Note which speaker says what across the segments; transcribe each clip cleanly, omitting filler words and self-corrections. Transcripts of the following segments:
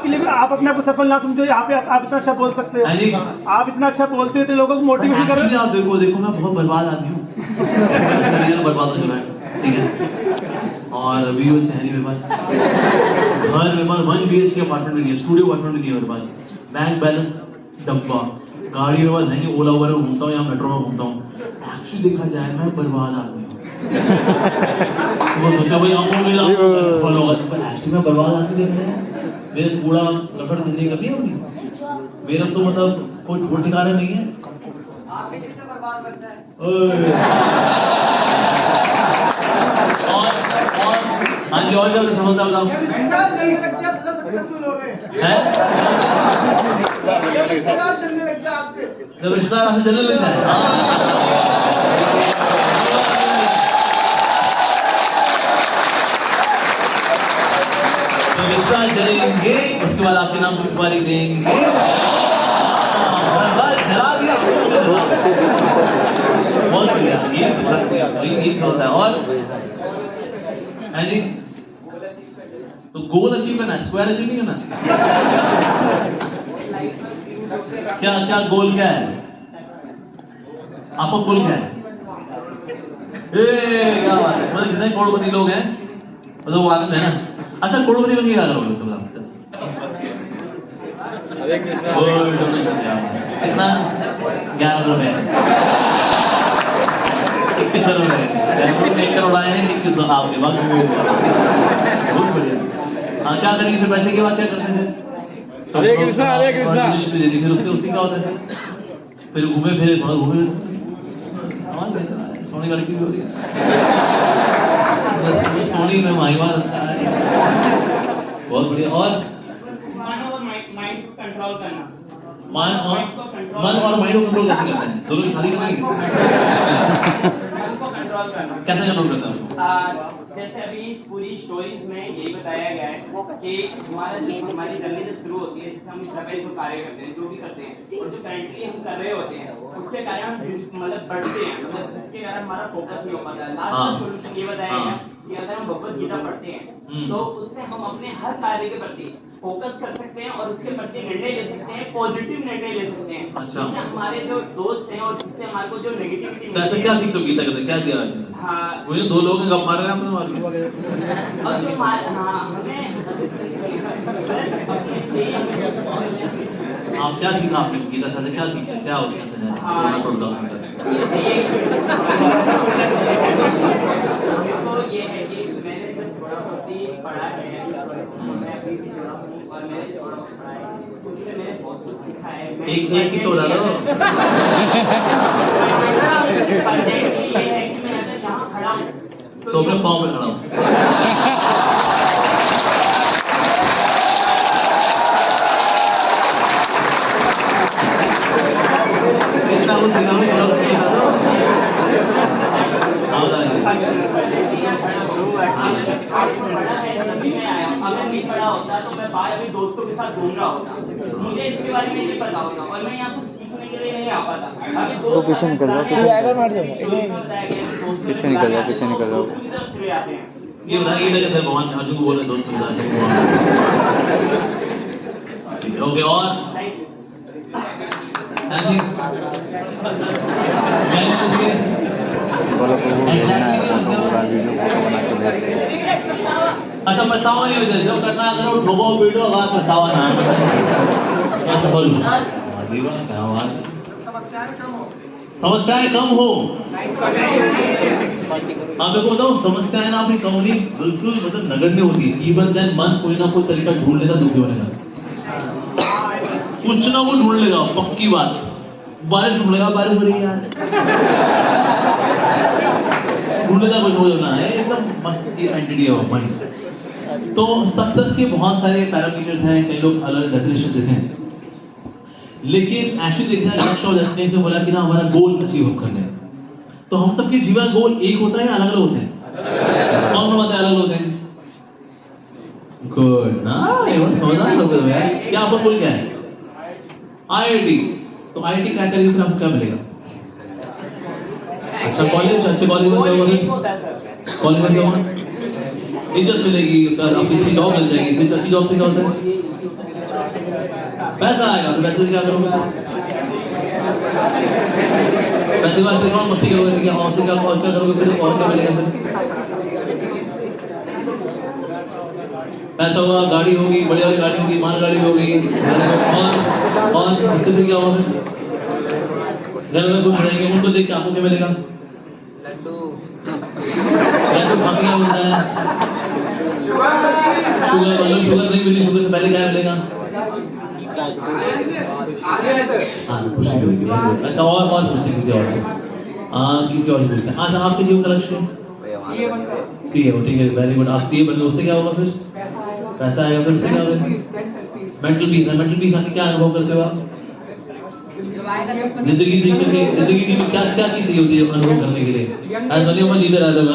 Speaker 1: आपके लिए आप अपने आप को सफल ना समझो, यहाँ पे आप इतना अच्छा बोल सकते हो, आप इतना अच्छा बोलते हो तो लोगों को मोटिवेशन कर रहे हो।
Speaker 2: आप देखो देखो मैं बहुत बर्बाद आदमी हूँ, बर्बाद हो चुका है, ठीक है। और अभी वो चेहरे मेरे पास, घर मेरे पास 1 BHK अपार्टमेंट भी नहीं है, स्टूडियो अपार्टमेंट भी नहीं है मेरे पास, बैंक बैलेंस डब्बा, गाड़ी मेरे पास है नहीं, ओला उबर में घूमता हूँ या मेट्रो में घूमता हूँ। एक्चुअली देखा जाए मैं बर्बाद आदमी हूँ। वो सोचा भाई आप मेरा फॉलो होगा, पर एक्चुअली मैं बर्बाद आदमी देखा जाए, मेरे से बूढ़ा लकड़ जिंदगी करनी है अपनी, मेरा तो मतलब कोई छोड़ ठिकाना नहीं है।
Speaker 3: आपके कितने बर्बाद करता है?
Speaker 2: और हाँ जी, और क्या समझता बताओ
Speaker 3: रिश्तेदार चलने लग जाए सक्सेसफुल हो गए
Speaker 2: हैं?
Speaker 3: रिश्तेदार चलने लग जाए आपसे,
Speaker 2: जब रिश्तेदार आपसे चलने लग जाए, तो रिश्तेदार चलेंगे, उसके बाद आपके नाम की सुपारी देंगे, जला दिया बहुत बढ़िया, ये होता है। और है जी, तो गोल अचीव करना है, स्क्वायर अचीव नहीं करना। क्या क्या गोल क्या है आपका, गोल क्या है? क्या बात है, मतलब जितने करोड़पति लोग हैं मतलब वो आगे है ना। अच्छा करोड़पति बन के क्या करोगे सब? कितना? 11 रुपए, 21 रुपए, 1 करोड़ आए हैं, 21 आपके पास, बहुत बढ़िया। हाँ क्या करेंगे फिर पैसे के बाद, क्या करते थे?
Speaker 4: हरे कृष्णा हरे कृष्णा।
Speaker 2: फिर उससे क्या होता है? फिर घूमे फिरे, थोड़ा घूमे, सोनी लड़की भी हो रही है, सोनी में माहिवा रखता है, बहुत बढ़िया। और
Speaker 5: माइंड को कंट्रोल करना,
Speaker 2: मन और माइंड को कंट्रोल कैसे करते हैं? दोनों की शादी कराएंगे?
Speaker 5: मन को कंट्रोल करना
Speaker 2: कैसे कंट्रोल करते हैं?
Speaker 5: जैसे अभी इस पूरी स्टोरीज में यही बताया गया है कि हमारी जर्नी जब शुरू होती है, जैसे हम इस जो कार्य करते हैं, जो भी करते हैं, और जो करेंटली हम कर रहे होते हैं, उसके कारण हम मतलब बढ़ते हैं, मतलब जिसके कारण हमारा फोकस नहीं हो पाता है। लास्ट का सोल्यूशन ये बताया गया कि अगर हम भगवत गीता पढ़ते हैं तो उससे हम अपने हर कार्य के प्रति फोकस कर सकते हैं और उसके प्रति निर्णय ले सकते हैं, पॉजिटिव निर्णय ले सकते हैं।
Speaker 2: अच्छा।
Speaker 5: जिससे हमारे जो दोस्त हैं और जिससे हमारे को जो नेगेटिविटी
Speaker 2: तो ऐसा क्या सीखते हो गीता करते, क्या दिया?
Speaker 5: हाँ,
Speaker 2: वो जो 2 लोग हैं गप मार रहे हैं आपने मार
Speaker 5: और जो हमें
Speaker 2: आप क्या सीखा आपने गीता से, क्या सीखा, क्या हो गया?
Speaker 5: तो ये है कि मैंने जब थोड़ा बहुत ही पढ़ा है, मैं अभी भी जुड़ा हूँ और मैंने थोड़ा बहुत पढ़ा है, उससे मैंने बहुत कुछ सीखा है।
Speaker 2: एक ही तो डालो।
Speaker 5: ये है कि मैं अगर यहाँ खड़ा हूँ
Speaker 2: तो अपने पाँव पे खड़ा हूँ। इतना कुछ सीखा नहीं, थोड़ा किया था।
Speaker 5: अगर नहीं पढ़ा होता तो मैं बाहर अपने दोस्तों के साथ घूम रहा होता, मुझे इसके बारे में नहीं पता होता और मैं यहाँ कुछ सीखने के लिए नहीं आ पाता। अभी
Speaker 4: वो पीछे निकल जाओ, पीछे निकल जाओ, पीछे निकल जाओ।
Speaker 2: ये बताइए कि अंदर भगवान अर्जुन को बोल रहे दोस्त ओके। और
Speaker 4: बोलो तो वो भेजना है, फोटो पूरा वीडियो फोटो बना के भेजते हैं।
Speaker 2: अच्छा पछतावा नहीं होता, जो करना करो, ठोको पीटो, अगर पछतावा ना ऐसा बोल। समस्याएं कम हो। हाँ मैं बोलता हूँ समस्याएं ना अपनी कम नहीं, बिल्कुल मतलब नगण्य होती है। इवन देन मन कोई ना कोई तरीका ढूंढ लेगा दुखी होने का, कुछ ना कुछ ढूंढ लेगा, पक्की बात। बारिश ढूंढ लेगा, बारिश हो रही है यार, ढूंढेगा कुछ हो जाना है, एकदम मस्त एंटिटी है माइंड। तो सक्सेस के बहुत सारे पैरामीटर्स हैं, कई लोग अलग डेफिनेशन देते हैं, लेकिन एक्चुअली देखना लक्ष्य और डेस्टिनेशन बोला कि ना हमारा गोल अचीव करना है। तो हम सबके जीवन गोल एक होता है या अलग अलग होते हैं? कौन सा बताया अलग होते हैं? गुड ना, ये बस समझना लोग है। क्या आपका गोल क्या है? आईआईटी। तो आईआईटी क्रैक करेंगे फिर आपको क्या मिलेगा? अच्छा कॉलेज, अच्छे कॉलेज में जाओगे, कॉलेज में जाओगे इज्जत मिलेगी, उसका अपनी अच्छी जॉब मिल जाएगी। फिर अच्छी जॉब से क्या होता है? पैसा आएगा। तो पैसे से क्या करोगे? पैसे के बाद फिर कौन मस्ती करोगे? क्या और से क्या करोगे? फिर और क्या मिलेगा? फिर पैसा होगा, गाड़ी होगी, बड़ी वाली गाड़ी होगी, मालगाड़ी होगी, और उससे फिर क्या होगा? घर में कुछ रहेंगे, उनको देख के आपको क्या मिलेगा? लड्डू भापियाँ मिलता है। शुगर नहीं मिली, शुगर से पहले क्या मिलेगा? हाँ, खुशी मिलेगी। अच्छा, और पूछते हैं किसी और से। किसी और से पूछते हैं। अच्छा, आपके जीवन का लक्ष्य? सीए हो, ठीक है, वेरी गुड। आप सीए बन गए, उससे क्या होगा? फिर पैसा आएगा। फिर उससे क्या होगा? मेंटल पीस है। मेंटल पीस आके क्या अनुभव करते हो आप? जिंदगी जी में क्या क्या चीज चाहिए होती है अनुभव करने के लिए? आज दुनिया में जीते रहते हो,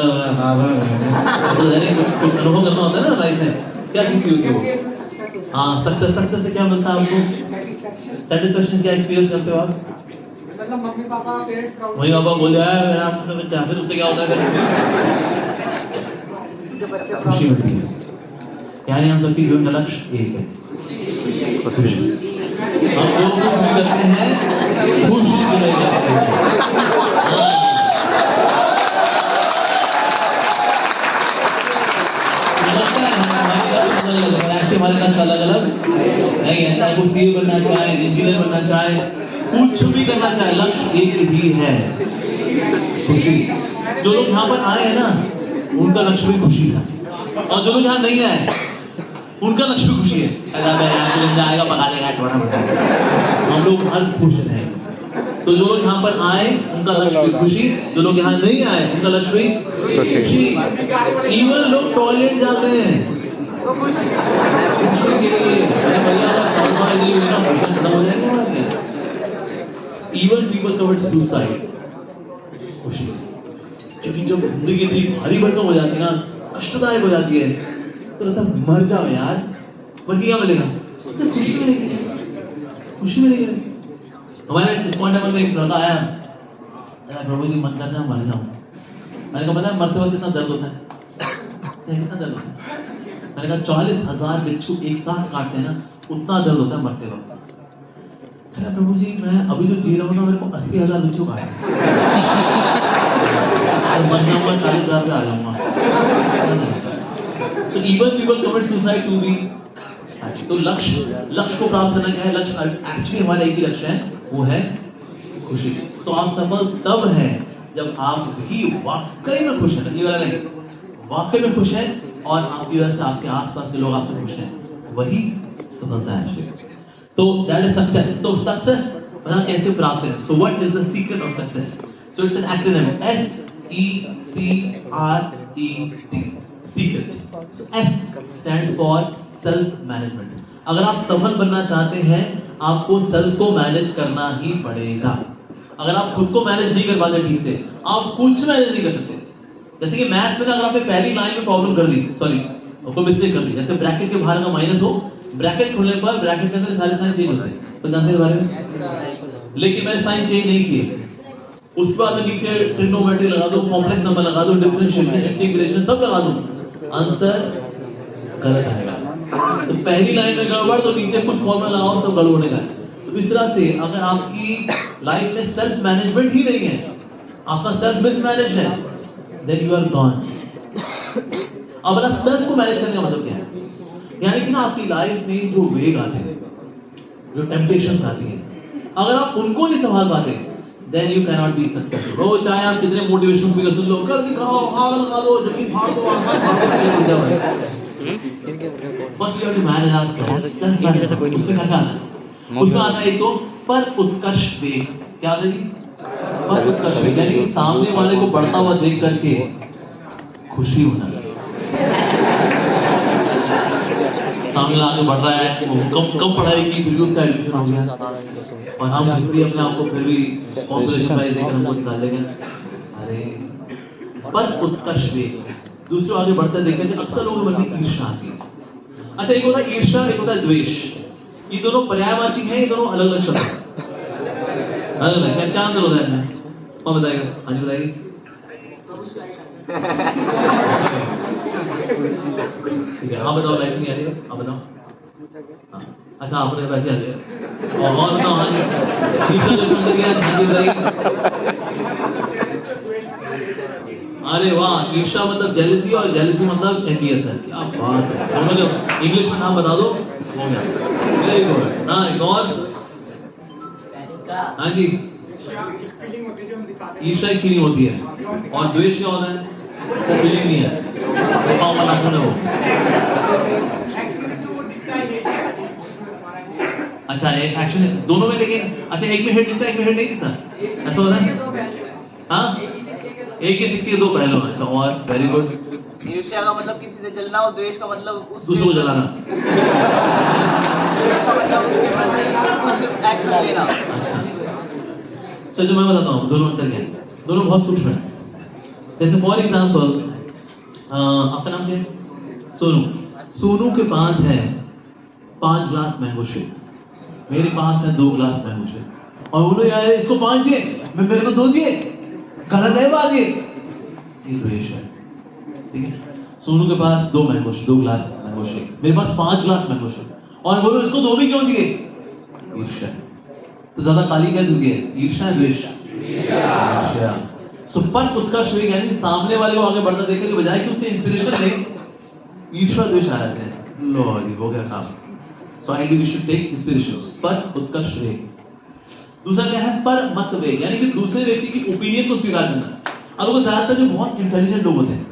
Speaker 2: कुछ अनुभव करना होता है ना लाइफ में। क्या चीज होती है वो? हाँ, सक्सेस से क्या मिलता है आपको? सेटिस्फेक्शन। क्या एक्सपीरियंस करते हो आप?
Speaker 3: मतलब मम्मी पापा पेरेंट्स प्राउड।
Speaker 2: वही पापा बोल रहा है मेरा बच्चा, फिर उससे क्या होता है? खुशी मिलती है। यानी हम सबकी जीवन का लक्ष्य एक है, खुशी। हम लोग कुछ भी करते हैं खुशी के लिए करते हैं। हमारे लक्ष्य अलग अलग नहीं है। चाहे वो सीए बनना चाहे, इंजीनियर बनना चाहे, कुछ भी करना चाहे, लक्ष्य एक ही है, खुशी। जो लोग यहाँ पर आए हैं ना, उनका लक्ष्य भी खुशी था, और जो लोग यहाँ नहीं आए उनका लक्ष्य भी खुशी है। आएगा पका देगा, हम लोग हर खुश हैं। तो जो लोग यहाँ पर आए उनका लक्ष्य भी खुशी, जो लोग यहाँ नहीं आए उनका लक्ष्य भी खुशी। इवन लोग टॉयलेट जाते हैं इवन पीपल कमिट सुसाइड, खुशी। क्योंकि जब जिंदगी इतनी भारी भरकम हो जाती है ना, कष्टदायक हो जाती है, तो लगता है मर जाओ यार, पर क्या मिलेगा? खुशी मिलेगी, खुशी मिलेगी। हमारे इस पॉइंट में एक लड़का आया, प्रभु जी मत करना, मर जाऊं। मैंने कहा पता है मरते वक्त कितना दर्द होता है? कितना दर्द होता है? मैंने कहा 40,000 बिच्छू एक साथ काटते हैं ना, उतना दर्द होता है मरते वक्त। प्रभु जी मैं अभी जो जी रहा हूँ ना, मेरे को 80,000 बिच्छू काटे, मर जाऊंगा 40,000 पे आ जाऊंगा। So even people commit suicide to be happy. तो लक्ष्य को प्राप्त करना क्या है? लक्ष्य एक्चुअली हमारा एक ही लक्ष्य है, वो है खुशी। तो आप सफल तब हैं जब आप ही वाकई में खुश हैं, ये वाला नहीं, वाकई में खुश हैं और आपकी वजह से आपके आसपास के लोग आपसे खुश हैं, वही सफलता है। तो दैट इज सक्सेस। तो सक्सेस पता कैसे प्राप्त है? So what is the secret of success? So it's an acronym, SECRET, secret. So S stands for self management. अगर आप सफल बनना चाहते हैं, आपको सेल्फ को मैनेज करना ही पड़ेगा। अगर आप खुद को मैनेज नहीं कर पाते ठीक से, आप कुछ मैनेज नहीं कर सकते। जैसे कि मैथ्स में अगर आपने पहली लाइन में प्रॉब्लम कर दी, सॉरी कोई मिस्टेक कर दी, जैसे ब्रैकेट के बाहर का माइनस हो, ब्रैकेट खुलने पर ब्रैकेट के अंदर सारे साइन चेंज होते हैं, तो जानते हैं बारे में। लेकिन मैंने साइन चेंज नहीं किए, उसके बाद में नीचे ट्रिग्नोमेट्री लगा दो, कॉम्प्लेक्स नंबर लगा दो, डिफरेंशिएशन, इंटीग्रेशन सब लगा दो, आंसर गलत आएगा। तो पहली लाइन में गड़बड़, तो नीचे कुछ फॉर्मूला लगाओ, सब गड़बड़ होने का। तो इस तरह से अगर आपकी लाइफ में सेल्फ मैनेजमेंट ही नहीं है, आपका सेल्फ मिसमैनेज है, देन यू आर गॉन। अब अगर सेल्फ को मैनेज करने का मतलब क्या है? यानी कि ना आपकी लाइफ में जो वेग आते हैं, जो टेम्पटेशंस आती हैं, अगर आप उनको नहीं संभाल पाते, then you cannot be successful। वो चाहे आप कितने मोटिवेशन स्पीकर सुन लो, कर दिखाओ, आग लगा दो, जमीन फाड़ दो, आसमान फाड़ दो, बस you have to manage yourself। उसमें क्या आता है? उसमें आता है एक तो पर उत्कर्ष वेग। क्या आता है जी? पर उत्कर्ष वेग, यानी कि सामने वाले को बढ़ता हुआ देख करके खुशी होना। सामने आगे बढ़ रहा है, वो कम पढ़ाई की, फिर भी उसका एडमिशन हो गया, और हम भी अपने आप को फिर भी कॉन्सोलेशन प्राइज देकर हमको निकाल लेंगे। अरे पर उत्कर्ष वेग, दूसरे आगे बढ़ते देखते हैं, अक्सर लोगों में ईर्ष्या आती है। अच्छा, एक होता है ईर्ष्या, एक होता है द्वेष। ये दोनों पर्यायवाची हैं, ये दोनों अलग अलग शब्द हैं। अलग है क्या अंतर होता है इनमें? कौन बताएगा? हाँ जी बताइए। ठीक है, हाँ बताओ, लाइट नहीं आ रही है, हाँ बताओ। हाँ, अच्छा आपने वैसे आ गया और बताओ। हाँ जी, ईशा जो सुन गया, हाँ जी बताइए। अरे वाह, ईर्ष्या मतलब जेलसी और जेलसी मतलब एनवियस है। क्या बात है, दोनों जो इंग्लिश में नाम बता दो हो गया। Very good, nice. और हाँ जी,
Speaker 3: फीलिंग होती है जो हम दिखाते हैं।
Speaker 2: ईर्ष्या एक फीलिंग होती है और द्वेष क्या होता है? वो फीलिंग नहीं है, पाँव वाला खून है वो।
Speaker 3: एक्चुअली तो वो दिखता ही नहीं।
Speaker 2: अच्छा एक एक्शन है दोनों में, लेकिन अच्छा एक में हेड दिखता है, एक में हेड नहीं दिखता, ऐसा होता है? हाँ, एक ही सिक्के के दो पहलू। अच्छा, और वेरी गुड।
Speaker 6: ईर्ष्या का मतलब किसी से जलना और द्वेष का मतलब
Speaker 2: दूसरों को जलाना।
Speaker 6: द्वेष का मतलब उसके प्रति कुछ एक्शन लेना।
Speaker 2: अच्छा, चलो मैं बताता हूँ दोनों अंतर क्या है। दोनों बहुत सूक्ष्म है। जैसे फॉर एग्जाम्पल, आपका नाम क्या है? सोनू। सोनू के पास है 5 ग्लास मैंगो शेक, मेरे पास है 2 ग्लास मैंगो शेक, और बोलो यार इसको 5 दिए, मैं मेरे को 2 दिए, गलत है बात ये। द्वेष है, ठीक है। सोनू के पास 2 ग्लास मैंगो शेक, मेरे पास 5 ग्लास मैंगो शेक, और बोलो इसको 2 भी क्यों दिए? ईर्ष्या। तो ज्यादा काली क्या दूंगी? ईर्ष्या, द्वेष। ईर्ष्या। सो पर उत्कर्ष वेग यानी सामने वाले को आगे बढ़ता देखने के बजाय कि उससे इंस्पिरेशन ले, ईर्ष्या द्वेष आ जाते हैं। लो जी हो गया काम। सो आई वी शुड टेक इंस्पिरेशन। पर उत्कर्ष वेग। दूसरा क्या है? पर मत वेग, यानी कि दूसरे व्यक्ति की ओपिनियन को स्वीकार करना। अब लोग ज्यादातर जो बहुत इंटेलिजेंट लोग होते हैं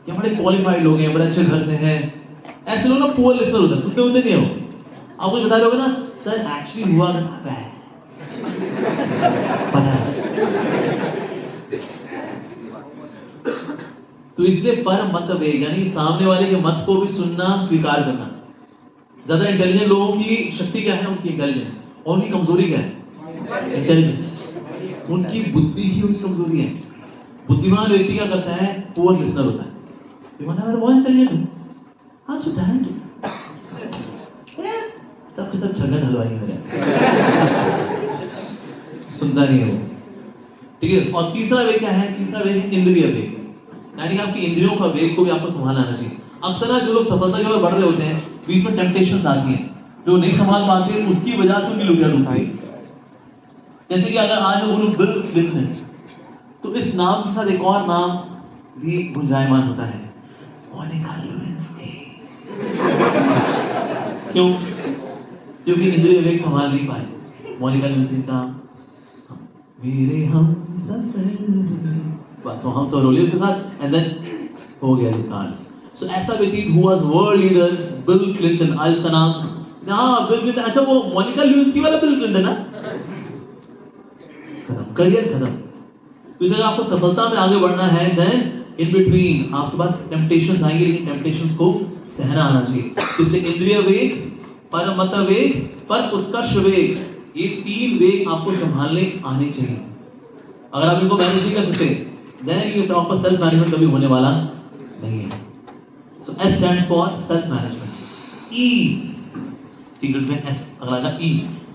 Speaker 2: या बड़े क्वालिफाइड लोग हैं, बड़े अच्छे घर से हैं, ऐसे लोग ना पुअर लिसनर होते हैं, सुनते होते नहीं हो। आप कुछ बता रहे होगे ना, सर एक्चुअली हुआ पता है। तो इसलिए पर मत वेग यानी सामने वाले के मत को भी सुनना, स्वीकार करना। ज्यादा इंटेलिजेंट लोगों की शक्ति क्या है? उनकी इंटेलिजेंस। और उनकी कमजोरी क्या है? इंटेलिजेंस। उनकी बुद्धि ही उनकी कमजोरी है। बुद्धिमान व्यक्ति क्या करता है? पुअर लिसनर होता है। बहुत इंटेलिजेंट हूं, हाँ सो टैलेंट सबसे सब झगड़ हलवाई मेरे, सुनता नहीं है वो, ठीक है। और तीसरा वेग क्या है? तीसरा वेग है इंद्रिय वेग, यानी कि आपकी इंद्रियों का वेग को भी आपको संभालना आना चाहिए। अक्सर ना जो लोग सफलता की ओर बढ़ रहे होते हैं, बीच में टेम्पटेशंस आती हैं, जो नहीं संभाल पाते, उसकी वजह से उनकी लुटिया डूबती है। जैसे कि अगर आज मैं बोलूं बिल क्लिंटन, तो इस नाम के साथ एक और नाम भी गुंजायमान होता है, मोनिका ल्यूइंस्की। क्यों? क्योंकि इंद्रिय वेग संभाल नहीं पाए। मोनिका ल्यूइंस्की का मेरे हम तो हम तो रोलियो के साथ एंड देन हो गया दुकान। सो ऐसा व्यक्ति who was world leader bill Clinton, आज उसका नाम, हाँ बिल क्लिंटन। अच्छा वो मोनिका ल्यूइंस्की वाला बिल क्लिंटन ना, खत्म, करियर खत्म। तो अगर आपको सफलता में आगे बढ़ना है, देन इन बिटवीन आपके पास टेम्पटेशंस आएंगे, लेकिन टेम्पटेशंस को सहना आना चाहिए। इससे इंद्रिय वेग, परमत वेग, पर उत्कर्ष वेग, ये 3 वेग आपको संभालने आने चाहिए। अगर आप इनको मैनेज नहीं कर सकते, देन ये प्रॉपर सेल्फ मैनेजमेंट कभी होने वाला नहीं है। So S stands for self management. E secret में एस अगला E.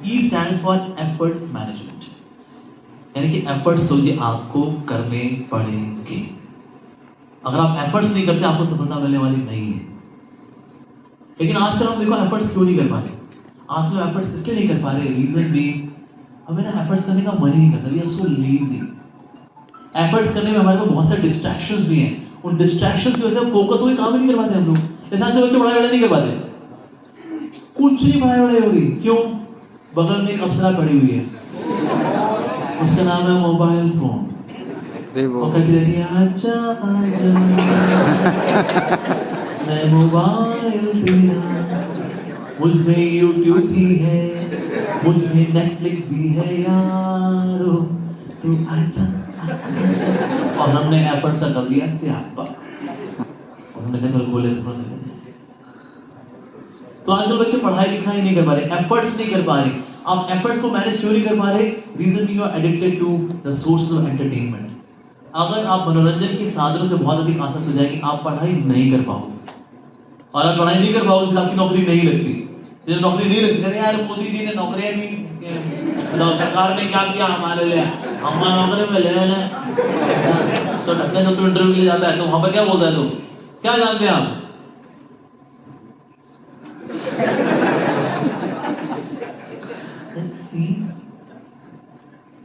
Speaker 2: E stands for efforts management, यानी कि एफर्ट्स तो ये आपको करने पड़ेंगे। अगर आप एफर्ट्स नहीं करते, आपको सफलता मिलने वाली नहीं है। लेकिन आजकल हम देखो एफर्ट्स क्यों नहीं कर पा रहे? आजकल एफर्ट्स इसलिए नहीं कर पा रहे, रीजन भी हमें ना एफर्ट्स करने का मन ही नहीं करता, we are so lazy. Efforts करने में हमारे पास बहुत सारे डिस्ट्रैक्शंस भी हैं, उन डिस्ट्रैक्शंस की वजह से फोकस होकर काम ही नहीं कर पाते हम लोग। जैसे आजकल बच्चे पढ़ाई वढ़ाई नहीं कर पाते, कुछ नहीं पढ़ाई वढ़ाई हो रही, क्यों? बगल में एक अप्सरा पड़ी हुई है, उसका नाम है मोबाइल फोन, और कहती रहती है आजा आजा मैं मोबाइल तेरा, मुझमें यूट्यूब भी है, मुझमें नेटफ्लिक्स भी है यारो, तू आजा। और हमने एफर्ट का कर दिया इसके हाथ पर, और हमने कहा चलो बोले तो आजकल बच्चे पढ़ाई लिखाई नहीं कर पा रहे, एफर्ट्स नहीं कर पा रहे। आप एफर्ट्स को मैनेज क्यों नहीं कर पा रहे? Reason you are addicted to the source of entertainment. अगर आप मनोरंजन के साधनों से बहुत अधिक आसक्त हो जाएंगे, आप पढ़ाई नहीं कर पाओगे, और आप पढ़ाई नहीं कर पाओगे तो आपकी नौकरी नहीं लगती। जब नौकरी नहीं लगती, अरे यार मोदी जी ने नौकरियां दी, मतलब सरकार ने क्या किया हमारे लिए, हम नौकरी में ले लें तो ढक्कन जब तो इंटरव्यू के लिए जाता है तो वहां पर क्या बोलता है लोग, क्या जानते हैं आप?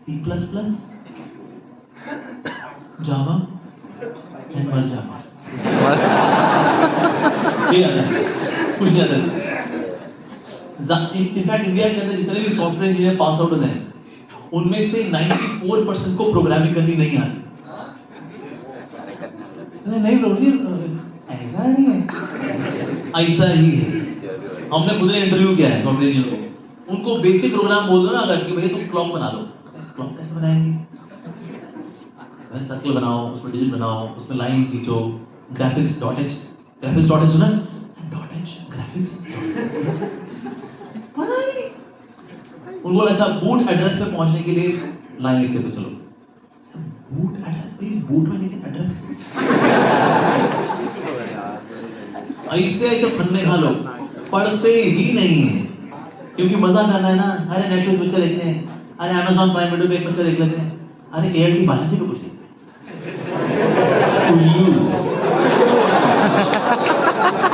Speaker 2: C++, जावा एंड मर जावा, ये आता है, कुछ नहीं आता। इनफैक्ट इंडिया के अंदर जितने भी सॉफ्टवेयर इंजीनियर पास आउट होते हैं उनमें से 94% को प्रोग्रामिंग करनी नहीं आती। नहीं प्रभु जी, ऐसा नहीं है, ऐसा ही है। हमने खुद ने इंटरव्यू किया है सॉफ्टवेयर इंजीनियर को, उनको बेसिक प्रोग्राम बोल दो ना अगर कि भैया तुम क्लॉक बना लो, क्लॉक कैसे बनाएंगे? सर्कल बनाओ, उसमें डिजिट बनाओ, उसमें लाइन खींचो, ग्राफिक्स डॉट एच सुना, डॉट एच ग्राफिक्स उनको अच्छा बूट एड्रेस पे पहुंचने के लिए लाइन लिखते थे। चलो बूट एड्रेस, प्लीज बूट में लिखे एड्रेस, ऐसे ऐसे फन्ने खा लो, पढ़ते ही नहीं है क्योंकि मजा करना है ना। अरे नेटफ्लिक्स पिक्चर देखते हैं, अरे अमेजॉन प्राइम वीडियो पे एक पिक्चर देख लेते हैं, अरे ALT बालाजी को कुछ देखते हैं।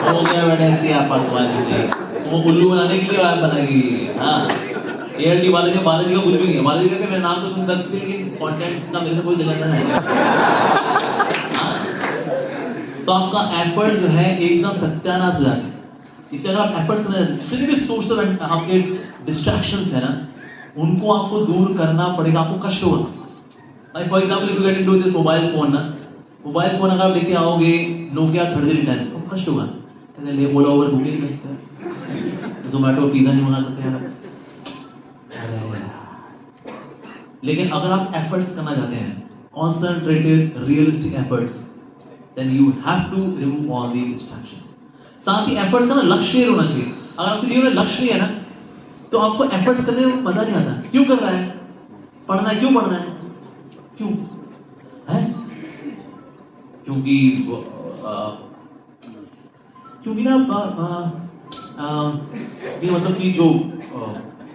Speaker 2: हो गया बेटा ऐसी आप वो उल्लू बनाने के लिए आप बनाएगी। हाँ ALT बालाजी का कुछ भी नहीं है। बालाजी का मेरा नाम तो तुम करते थे लेकिन कंटेंट का मेरे से कोई लेना नहीं। तो आपका एफर्ट जो है एकदम सत्यानाश हो जाता है। इससे अगर आप एफर्ट्स करना, जितने भी सोर्स ऑफ आपके डिस्ट्रैक्शंस है ना उनको आपको दूर करना पड़ेगा, आपको कष्ट होगा। Like for example if you get into this mobile phone ना, मोबाइल फोन अगर आप लेके आओगे नोकिया 3310, तो कष्ट होगा। ले बोला ओवर बुकिंग नहीं कर सकते, जोमेटो पिज्जा नहीं मंगा सकते यार। लेकिन अगर आप एफर्ट्स करना चाहते हैं, concentrated realistic efforts, then you have to remove all the distractions. साथ ही एफर्ट्स का ना लक्ष्य क्लियर होना चाहिए। अगर आपके जीवन में लक्ष्य नहीं है ना तो आपको एफर्ट्स करने में मजा नहीं आता। क्यों कर रहा है? पढ़ना है, क्यों पढ़ना है? क्यों है? क्योंकि ना ये मतलब कि जो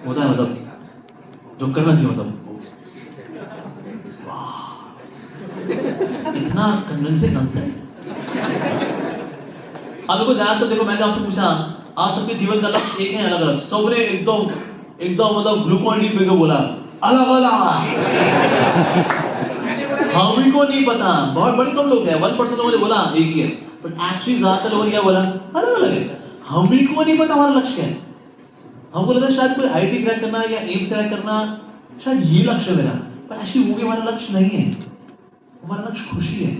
Speaker 2: होता है, मतलब जो करना चाहिए, मतलब इतना कन्विंसिंग आंसर। आप लोगों को ज्यादातर देखो, मैंने आपसे पूछा आप सबके जीवन का लक्ष्य एक है, अलग अलग। सबने एकदम मतलब ग्लूकॉन डी पी के बोला अलग अलग। हमी को नहीं पता, बहुत बड़ी कम लोग हैं, 1% लोगों ने बोला एक ही है, बट एक्चुअली ज्यादातर लोगों ने क्या बोला? अलग अलग है। हमी को नहीं पता हमारा लक्ष्य है। हमको लगता है शायद कोई IT क्रैक करना या एम्स क्रैक करना, शायद ये लक्ष्य है मेरा, पर एक्चुअली वो भी हमारा लक्ष्य नहीं है। हमारा लक्ष्य खुशी है।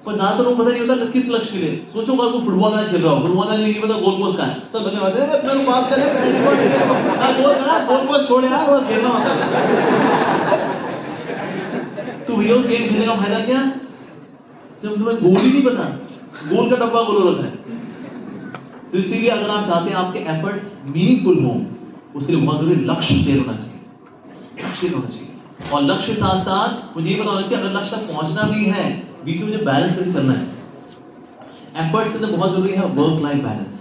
Speaker 2: पर ज्यादातर लोग पता नहीं होता किस लक्ष्य के लिए। सोचो अगर कोई फुटबॉल मैच खेल रहा हो, फुटबॉल मैच नहीं पता गोल पोस्ट का है, तो बच्चे बात है अपना पास करें, गोल पोस्ट छोड़े यार, वो खेलना होता है। तो वीडियो गेम खेलने का फायदा क्या जब तुम्हें गोल ही नहीं पता, गोल का डब्बा गोल रखा है। तो इसीलिए अगर आप चाहते हैं आपके एफर्ट्स मीनिंगफुल हों, उसके लिए बहुत जरूरी लक्ष्य क्लियर होना चाहिए, लक्ष्य होना चाहिए। और लक्ष्य के साथ साथ मुझे ये पता होना चाहिए अगर लक्ष्य तक पहुंचना भी है, बीच में मुझे बैलेंस करके चलना है। एफर्ट्स के अंदर बहुत जरूरी है वर्क लाइफ बैलेंस।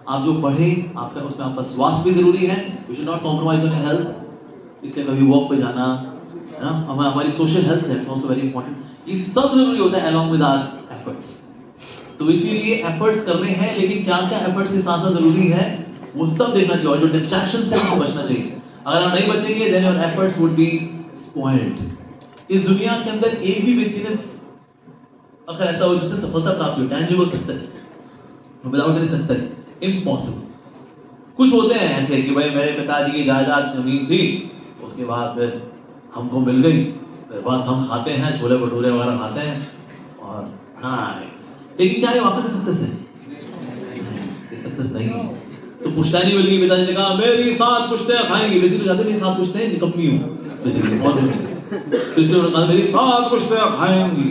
Speaker 2: आप जो पढ़े आपका उसमें आपका स्वास्थ्य भी जरूरी है, we should not compromise on health. इसलिए कभी वॉक पे जाना है ना, हमारी सोशल हेल्थ है ऑल्सो वेरी इंपॉर्टेंट। ये सब जरूरी होता है अलॉन्ग विद आवर एफर्ट्स। तो इसीलिए एफर्ट्स करने हैं, लेकिन क्या क्या एफर्ट्स के साथ साथ जरूरी है वो सब देखना चाहिए, और जो डिस्ट्रैक्शन से आपको बचना चाहिए। अगर आप नहीं बचेंगे then your efforts would be spoiled. इस दुनिया के अंदर एक भी व्यक्ति ने अगर ऐसा हो जिससे सफलता प्राप्त हो, tangible success without any success, impossible. कुछ होते हैं ऐसे कि भाई मेरे पिताजी की जायदाद जमीन थी, उसके बाद फिर हमको मिल गई, फिर बस हम खाते हैं, छोले भटूरे वगैरह खाते हैं, और हाँ, लेकिन क्या ये वाकई सक्सेस है? सक्सेस नहीं है। तो पुश्तैनी मिल गई, पिताजी ने कहा मेरी 7 पुश्तैन खाएंगी, लेकिन तो जाते नहीं 7 पुश्तैन निकम्मी हूँ, तो इसलिए उन्होंने कहा मेरी 7 पुश्तैन खाएंगी।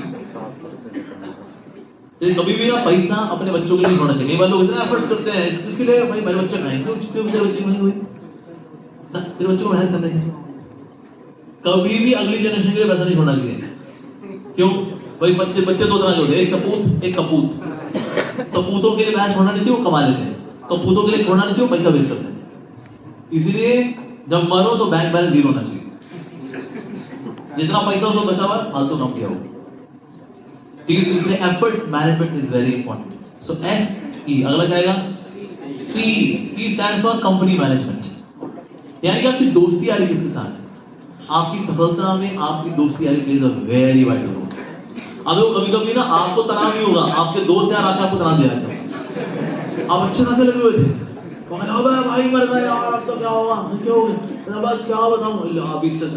Speaker 2: कभी भी ना पैसा अपने बच्चों के लिए होना चाहिए। कई बार लोग इतना एफर्ट्स करते हैं इसके लिए, भाई मेरे बच्चे खाएंगे, क्यों मेरे बच्चे खाएंगे, तेरे बच्चों को मेहनत करते हैं। कभी भी अगली जनरेशन के लिए पैसा नहीं होना चाहिए। क्यों भाई? बच्चे दो तरह के होते हैं, एक सपूत एक कपूत। सपूतों के लिए पैसा छोड़ना नहीं चाहिए, वो कमा लेते हैं। कपूतों के लिए छोड़ना नहीं चाहिए, पैसा वेस्ट करते हैं। इसीलिए जब मरो तो बैंक बैलेंस 0 होना चाहिए। जितना पैसा उसको बचा हुआ फालतू काम किया हो। ठीक है, इसमें efforts management is very important. So S E, अगला क्या आएगा? C, C stands for company management. यानी कि आपकी दोस्ती यारी किसके साथ है? आपकी सफलता में आपकी दोस्ती यारी plays a very vital role. अब वो कभी कभी ना आपको तनाव नहीं होगा, आपके दोस्त यार आके आपको तनाव दे रहे थे, आप अच्छे खासे लगे हुए थे, भाई मर गया यार, अब तो क्या होगा, क्या हो गया, बस क्या बताऊं, आप इससे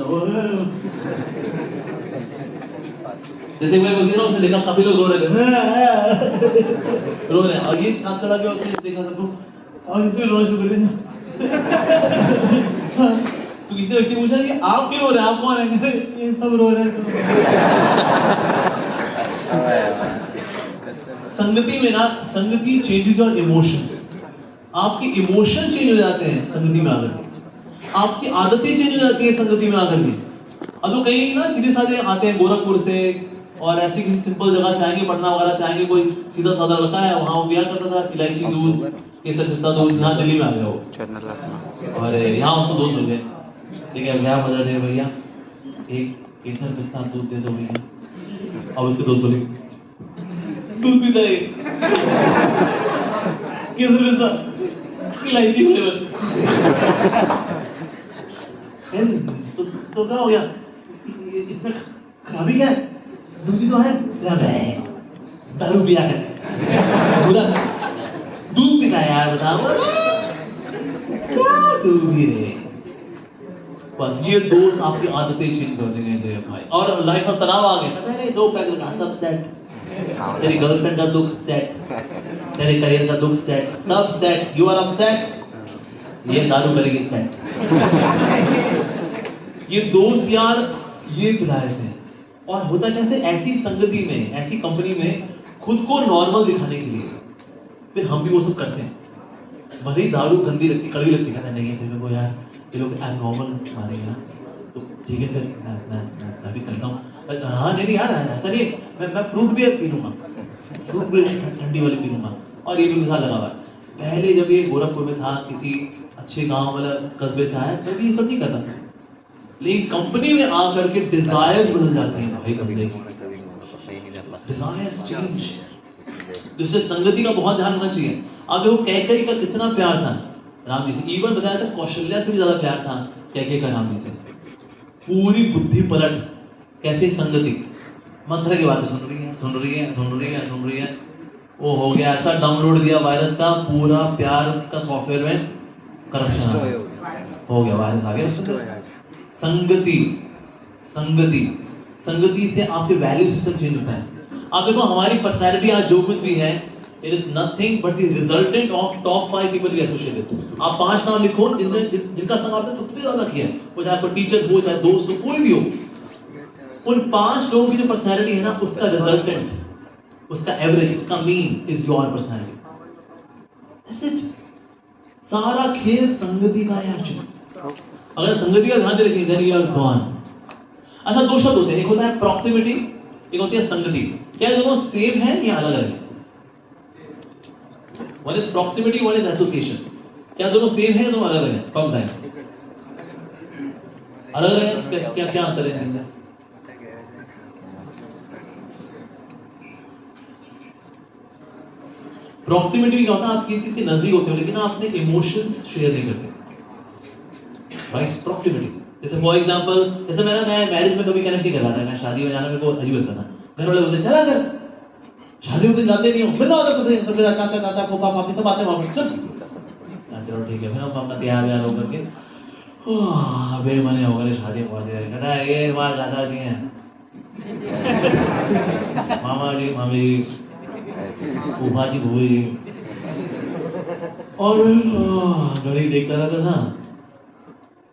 Speaker 2: जैसे मैं बोलती ना, उसने देखा काफी लोग रो रहे थे, रो रहे हैं, और ये आंख खड़ा के उसने देखा सबको, और इसमें रोना शुरू कर दिया। तो किसी व्यक्ति पूछा कि आप क्यों रो रहे हैं, आप कौन है? ये सब रो रहे हैं। संगति में ना, संगति चेंजेस योर इमोशंस। आपके इमोशंस चेंज हो जाते हैं संगति में आकर के, आपकी आदतें चेंज हो जाती है संगति में आकर के। अब तो कई ना सीधे साधे आते हैं गोरखपुर से और ऐसी किसी सिंपल जगह से आएंगे, पटना वगैरह से आएंगे, कोई सीधा साधा लड़का है, वहाँ वो बिया करता था, इलायची दूध, केसर पिस्ता दूध, यहाँ दिल्ली में आ गया वो, और यहाँ उसको दोस्त मिल गए, ठीक है, क्या बदल रहे भैया, एक केसर पिस्ता दूध दे दो भैया। अब उसके दोस्त बोले दूध पीता है केसर पिस्ता इलायची फ्लेवर, तो क्या हो गया, इसमें खराबी क्या है, दूध भी तो है, दारू पिया कर दूध पीता है यार, बताओ क्या तू भी रे। बस ये दोस्त आपकी आदतें चेंज कर देंगे भाई, और लाइफ में तनाव आ गया, मैंने 2 पैक लगा, सब सेट, तेरी गर्लफ्रेंड का दुख सेट, तेरे करियर का दुख सेट, सब सेट, यू आर अपसेट, ये दारू करेगी सेट। ये दोस्त यार ये पिलाए थे, और होता क्या है, ऐसी संगति में, ऐसी कंपनी में खुद को नॉर्मल दिखाने के लिए फिर हम भी वो सब करते हैं। भले ही दारू गंदी लगती, कड़वी लगती है, नहीं है फिर को यार ये लोग नॉर्मल मारेंगे ना, तो ठीक है, फिर मैं भी करता हूँ। हाँ नहीं यार, ऐसा नहीं, मैं फ्रूट बियर पी लूंगा, फ्रूट बियर ठंडी वाली पी लूंगा, और ये भी मिसाल लगा हुआ है। पहले जब ये गोरखपुर में था, किसी अच्छे गांव वाला कस्बे से आया, तभी ये सब नहीं करता, लेकिन कंपनी में आकर के डिजायर्स बदल जाते हैं भाई, बंदे की डिजायर्स चेंज। जिससे संगति का बहुत ध्यान होना चाहिए। अब देखो कैकेयी का कितना प्यार था राम जी से, इवन बताया था कौशल्या से भी ज्यादा प्यार था कैकेयी का राम जी से। पूरी बुद्धि पलट कैसे संगति, मंत्र की बातें सुन रही है, वो हो गया ऐसा, डाउनलोड दिया वायरस का, पूरा प्यार का सॉफ्टवेयर में करप्शन हो गया, वायरस आ गया। संगति से आपके वैल्यू सिस्टम चेंज होता है। आप देखो हमारी पर्सनैलिटी आज जो कुछ भी है, it is nothing but the resultant of top 5 people we associated. आप 5 नाम लिखो जिनका संग आपने सबसे ज्यादा किया है, वो चाहे टीचर हो, चाहे दोस्त हो, कोई भी हो, उन 5 लोगों की जो पर्सनैलिटी है ना, उसका रिजल्टेंट, उसका एवरेज, उसका mean is your personality. That's it. सारा खेल संगति का है एक्चुअली। अगर संगति का ध्यान रखें, देन यू आर गॉन। अच्छा, 2 शब्द होते हैं, एक होता है प्रॉक्सिमिटी, एक होती है संगति। क्या दोनों सेम है या अलग अलग है? One is proximity, one is association. क्या दोनों सेम है या दोनों अलग अलग है? कौन सा है अलग अलग है? क्या क्या अंतर है? प्रॉक्सिमिटी क्या होता है, आप किसी चीज के नजदीक होते हो लेकिन आप अपने इमोशंस शेयर नहीं करते, राइट? प्रॉक्सिमिटी। जैसे फॉर एग्जांपल, जैसे मैं मैरिज में कभी कनेक्ट नहीं कर रहा था, मैं शादी में जाना मेरे को अजीब लगता था। घर वाले बोलते चला कर, शादी में जाते नहीं हो, मिलना होता सब चाचा चाचा पापा पापी सब आते हैं वापस, चलो ठीक है, फिर हम अपना तैयार होकर के अबे मने हो गए, शादी पहुंच गए, कहता है ये बात चाचा जी हैं, मामा जी मामी फूफा जी भूई जी, और घड़ी देखता रहता था,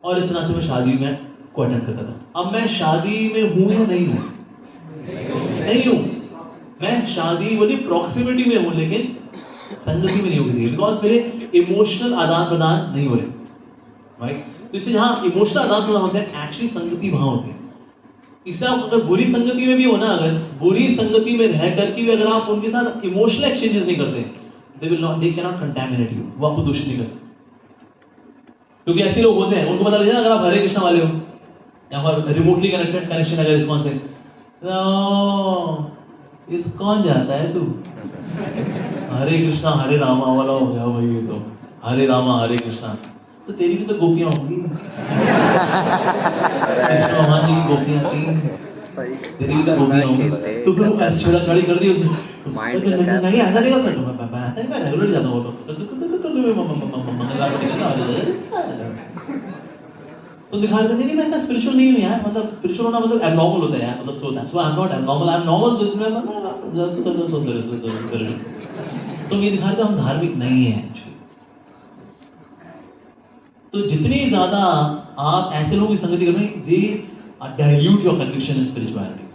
Speaker 2: और इस तरह से मैं शादी में को अटेंड करता था। अब मैं शादी में हूं या नहीं हूं? नहीं हूं। मैं शादी वाली प्रॉक्सिमिटी में हूं लेकिन संगति में नहीं हूं किसी, बिकॉज मेरे इमोशनल आदान प्रदान नहीं हो रहे, राइट? तो इससे जहां इमोशनल आदान प्रदान होते हैं, एक्चुअली संगति वहां होती है। इससे आप अगर बुरी संगति में भी हो ना, अगर बुरी संगति में रह करके भी अगर आप उनके साथ इमोशनल एक्सचेंजेस नहीं करते, दे कैन नॉट कंटैमिनेट यू, वो आपको दूषित नहीं कर सकते। क्योंकि ऐसे लोग होते हैं, उनको पता लगे ना अगर आप हरे कृष्णा वाले हो या फिर रिमोटली कनेक्टेड कनेक्शन अगर रिस्पॉन्स है, इस कौन जाता है तू? हरे कृष्णा हरे रामा वाला हो गया भाई ये तो, हरे रामा हरे कृष्णा। तो तेरी भी तो गोपियां होंगी, कृष्ण भगवान जी की गोपियां थी, तेरी भी तो गोपियां होंगी। तो फिर वो ऐसे छेड़ाछाड़ी कर दी उसने, नहीं ऐसा नहीं होता, मैं रेगुलर जाता हूँ तो दिखाया था नहीं मैं इतना स्पिरिचुअल नहीं हूँ यार, मतलब स्पिरिचुअल होना मतलब एबनॉर्मल होता है यार, मतलब so that's why I am not abnormal, I am normal this में तो ये दिखा रहा हम धार्मिक नहीं है एक्चुअली। तो जितनी ज्यादा आप ऐसे लोगों की संगति करेंगे, they dilute your conviction in spirituality.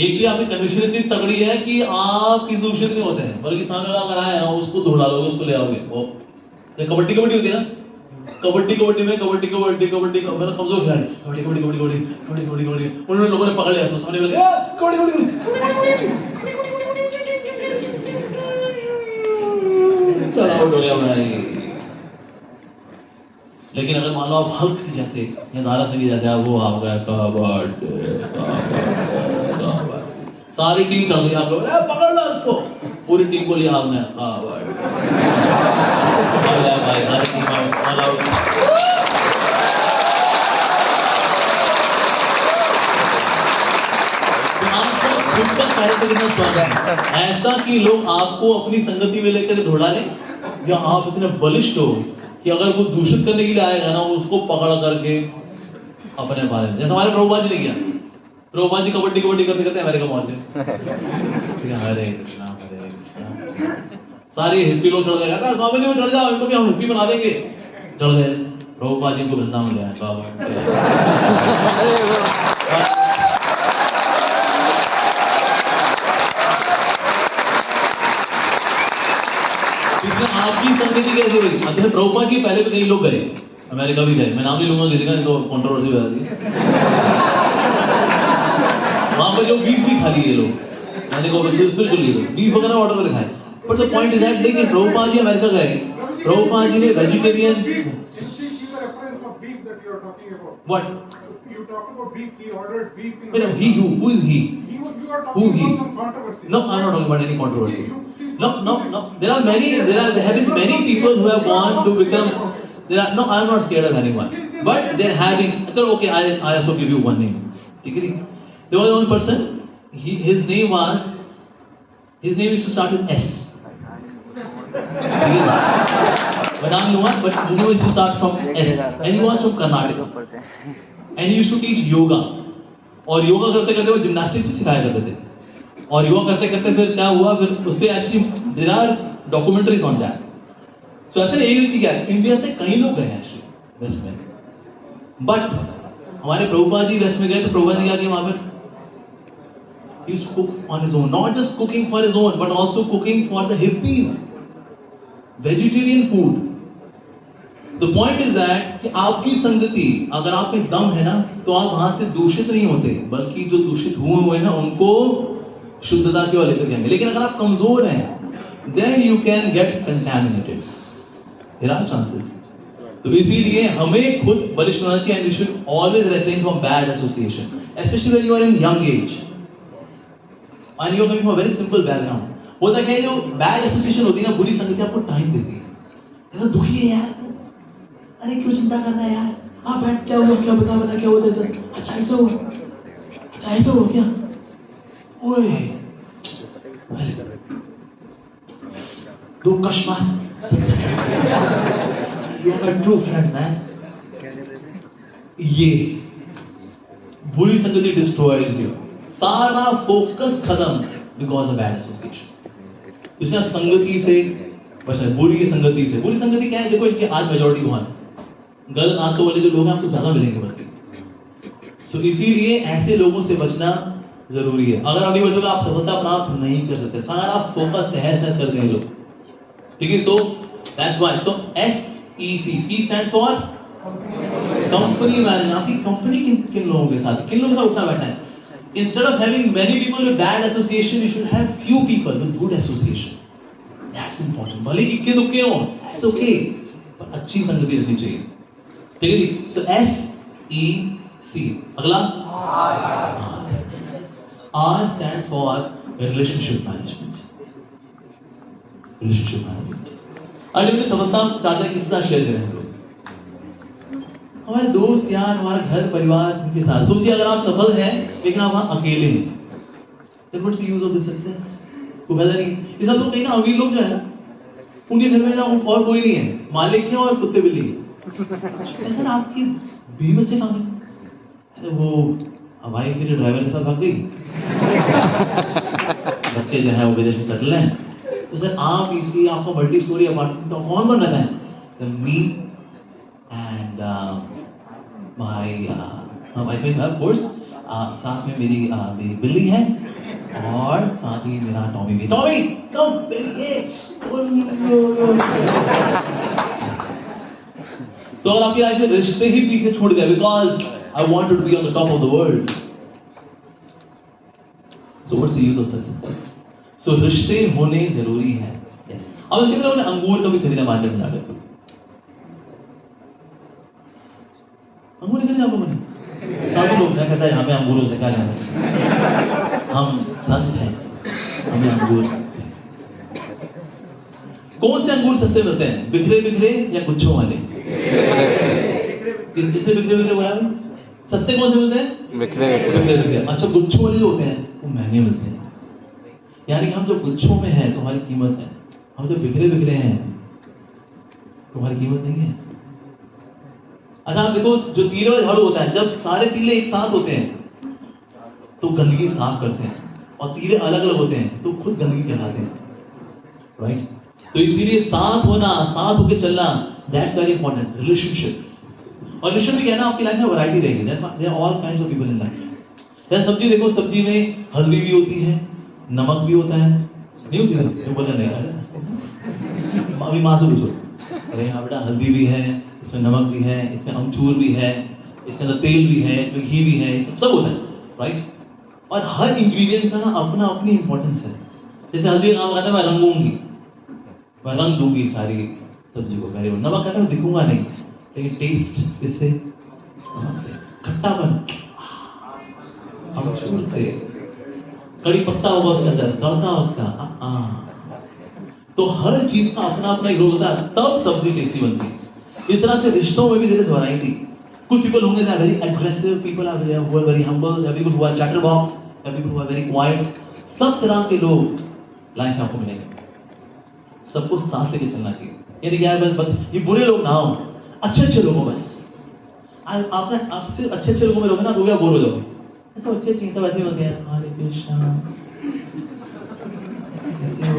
Speaker 2: एक भी आपकी कन्विक्शन इतनी तगड़ी है कि आप किसी दूसरे नहीं होते हैं, बल्कि सामने वाला अगर आए ना उसको धुला लोगे, उसको ले आओगे। वो कबड्डी होती है ना, कबड्डी में कबड्डी मतलब कमजोर खिलाड़ी, कबड्डी उन्होंने लोगों ने पकड़ लिया, सामने वाले कबड्डी चल आउट हो गया भाई। लेकिन अगर मान लो आप हल्क जैसे या दारा संगी जैसे आप वो आ गया कबड्डी, सारी टीम चल रही है, आप लोग पकड़ लो उसको, पूरी टीम को लिया आपने भाई सारी टीम ऑल आउट। खुद का कैरेक्टर कितना स्ट्रॉन्ग है, ऐसा कि लोग आपको अपनी संगति में लेकर दौड़ा लें, या आप इतने बलिष्ठ हो कि अगर वो दूषित करने के लिए आएगा ना उसको पकड़ करके अपने बारे में, जैसे हमारे प्रभुपाद जी ने किया। प्रभुपाद जी कबड्डी करते करते अमेरिका पहुंच गए, हरे कृष्णा सारी हिप्पी लोग चढ़ गए, स्वामी जी को चढ़ जाओ, इनको भी हम हिप्पी बना देंगे, चढ़ गए। प्रभुपाद जी को वृंदावन ले आए आपकी संगति कैसे हुई? मतलब प्रभुपाद जी पहले तो कई लोग गए, अमेरिका भी गए, मैं नाम नहीं लूंगा किसी का, तो कंट्रोवर्सी बता दी। वहां पर जो बीफ भी खा लिए लोग, मैंने कहा स्पिरिचुअली बीफ वगैरह ऑर्डर करके खाए। But the point is that लेकिन प्रभुपाद जी अमेरिका गए, प्रभुपाद जी ने vegetarian what
Speaker 3: You talk about beef, he ordered beef in
Speaker 2: he who is he?
Speaker 3: You are
Speaker 2: Who
Speaker 3: talking
Speaker 2: he?
Speaker 3: about some controversy.
Speaker 2: No, I'm not talking about any controversy. No. There have been many people who have gone to become. No, I'm not scared of anyone. But they're having. Okay, I also give you one name. There was one person. His name used to start with S. But his name used to start from S, and he was from Karnataka. And he used to teach yoga. और योगा करते करते वो gymnastics सिखाया करते थे, और योगा करते करते फिर क्या हुआ, फिर उसपे actually there are documentaries on that. So ऐसे नहीं हुई क्या, इंडिया से कई लोग गए एक्चुअली वेस्ट में, बट हमारे प्रभुपाद जी वेस्ट में गए तो प्रभुपाद जी आके वहां पर he used to cook on his own, not just cooking for his own but also cooking for the hippies, vegetarian food. The point is that कि आपकी संगति अगर आप में दम है ना तो आप वहां से दूषित नहीं होते, बल्कि जो दूषित हुए हैं उनको शुद्धता की ओर लेकर जाएंगे। लेकिन अगर आप कमजोर हैं then you can get contaminated. There are chances. तो इसीलिए हमें खुद बलिष्ठ होना चाहिए, and we should always refrain from bad association, especially when you are in young age and you are coming from a very simple background. होता क्या है, जो bad association होती है ना, बुरी संगति आपको टाइम देती है, तो दुखी है यार, अरे क्यों चिंता करना है यार, आप बैठ, क्या हुआ, क्या बता क्या हुआ सर, अच्छा ऐसा हुआ क्या, ओए दो कश्मार, you are a true friend man. ये बुरी संगति destroys you, सारा फोकस खत्म because of bad association. इसलिए संगति से बचना, बुरी संगति से। बुरी संगति क्या है, देखो इनकी आज मेजॉरिटी वहां गलत आंखों वाले जो लोग हैं आपसे ज्यादा मिलेंगे बल्कि। सो इसीलिए ऐसे लोगों से बचना जरूरी है। अगर आप नहीं बचोगे आप सफलता प्राप्त नहीं कर सकते, सारा फोकस तहस नहस करते हैं लोग, ठीक है। So that's why, so SEC, C stands for company management. आपकी कंपनी किन लोगों के साथ, किन लोगों के साथ उठना बैठना है। Instead of having many people with bad association, you should have few people with good association. That's important. भले इक्के दुक्के हो, it's okay, पर अच्छी संगति रखनी चाहिए, ठीक है जी। So SEC, अगला R stands for relationship management. Relationship management ultimately सफलता चाहते हैं किसके साथ शेयर करें हम लोग? हमारे दोस्त यार, हमारे घर परिवार के साथ। सोचिए अगर आप सफल हैं लेकिन आप वहां अकेले हैं, then what's the use of this success? कोई फायदा नहीं। इस सब लोग कहीं ना अमीर लोग जो है ना, उनके घर में ना और कोई नहीं है, मालिक है और कुत्ते बिल्ली है। सर आपकी बीवी बच्चे कहाँ हैं? अरे वो हवाई के ड्राइवर के साथ भाग गई, बच्चे जो है वो विदेश में सेटल हैं। तो सर आप इसलिए आपको मल्टी स्टोरी अपार्टमेंट का कौन बनना है? Me and my wife of course, साथ में मेरी बिल्ली है और साथ ही मेरा टॉमी भी। टॉमी कम तो अगर आपकी लाइफ में रिश्ते ही पीछे छोड़ गए, because I want to be on the top of the world, so what's the use of success? So रिश्ते होने जरूरी है। yes. अब कितने लोगों ने अंगूर कभी खरीदा मार्केट में जाकर? अंगूर नहीं खरीदा आपको? मैंने सारे लोग कहता है हमें अंगूरों से क्या लेना, हम संत हैं, हमें अंगूर। कौन से अंगूर सस्ते मिलते हैं, बिखरे बिखरे या गुच्छों वाले? किससे बिखरे बिखरे बोला? सस्ते कौन से मिलते हैं?
Speaker 4: बिखरे
Speaker 2: बिखरे बिखरे। अच्छा, गुच्छों वाले जो होते हैं वो महंगे मिलते हैं। यानी कि हम जो गुच्छों में हैं तो हमारी कीमत है, हम जो बिखरे बिखरे हैं तो हमारी कीमत नहीं है। अच्छा आप देखो, जो तीले वाले झाड़ू होता है, जब सारे तीले एक साथ होते हैं तो गंदगी साफ करते हैं, और तीले अलग अलग होते हैं तो खुद गंदगी कहलाते हैं, राइट? तो इसीलिए साथ होना, साथ होकर चलना, दैट्स वेरी इंपॉर्टेंट। रिलेशनशिप्स, और रिलेशन भी कहना आपकी लाइफ में वैरायटी रहेगी, there are all kinds of people in life. जैसे सब्जी देखो, सब्जी में हल्दी भी होती है, नमक भी होता है, नहीं होती है? क्यों बोले नहीं? अभी माँ से पूछो, अरे हाँ बेटा हल्दी भी है, इसमें नमक भी है, इसमें अमचूर भी है, इसके अंदर तेल भी है, इसमें घी भी है, सब होता है, राइट? और हर इंग्रेडिएंट का ना अपना अपनी इंपॉर्टेंस है। जैसे हल्दी का नाम कहता है मैं रंगूंगी, मैं रंग दूंगी सारी सब्जी को, वेरी गुड। नमक कहता है दिखूंगा नहीं, लेकिन टेस्ट इससे, खट्टापन अमचूर से, कड़ी पत्ता होगा उसके अंदर, तड़का उसका, तो हर चीज का अपना अपना एक रोल होता है, तब सब्जी टेस्टी बनती है। इस तरह से रिश्तों में भी देयर इज वैरायटी। कुछ पीपल होंगे that are very aggressive, people are there who are very humble, there are people who are chatterbox, there are people who are very quiet. सब तरह के लोग लाइफ में आपको मिलेंगे, सबको साथ लेके चलना चाहिए। यानी क्या है, बस ये बुरे लोग ना हो, अच्छे अच्छे लोग हो बस। आपने आपसे अच्छे अच्छे लोगों में रहोगे ना तो क्या बोर हो जाओगे। तो अच्छी चीज सब ऐसे होते हैं, हरे कृष्णा कैसे हो,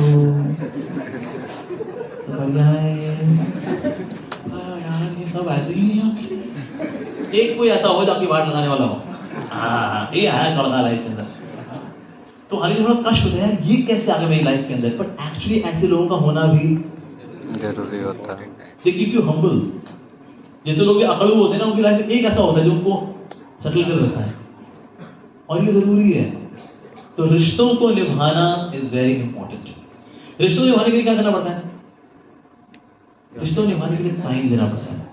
Speaker 2: बढ़िया है यार, ये सब ऐसे ही नहीं। एक कोई ऐसा हो जो आपकी बात लगाने वाला हो, ये है कड़का लाइफ के अंदर, तो हालांकि थोड़ा कष्ट होता है ये कैसे आ गया मेरी लाइफ के अंदर, बट एक्चुअली ऐसे लोगों का होना भी
Speaker 4: जरूरी होता है।
Speaker 2: They keep you humble. जैसे लोग अकड़ू होते हैं ना, उनकी लाइफ में एक ऐसा होता है जो उनको सेटल कर रखता है, और ये जरूरी है। तो रिश्तों को निभाना इज वेरी इंपॉर्टेंट। रिश्तों को निभाने के लिए क्या करना पड़ता है? रिश्तों को निभाने के लिए टाइम देना पड़ता है।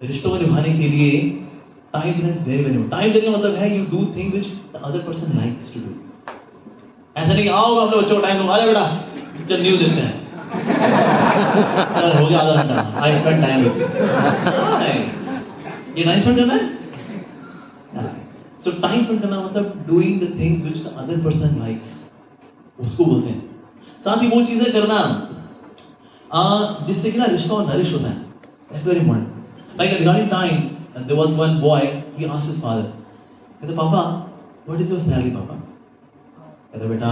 Speaker 2: रिश्तों को निभाने के लिए टाइम देना इज वेरी वेरी। टाइम देने का मतलब है you do thing which the other person likes to do. ऐसा नहीं आओ अपने बच्चों को टाइम दूंगा, अरे बेटा चल न्यूज देखते हैं, हो गया आधा घंटा, आई स्पेंड टाइम विद ये टाइम स्पेंड करना है। सो टाइम स्पेंड करना मतलब doing the things which the other person likes, उसको बोलते हैं। साथ ही वो चीजें करना जिससे कि ना रिश्ता और नरिश होता है, that's very important. Like regarding time, there was one boy, he asked his father, कहते पापा व्हाट इज योर सैलरी पापा? कहते बेटा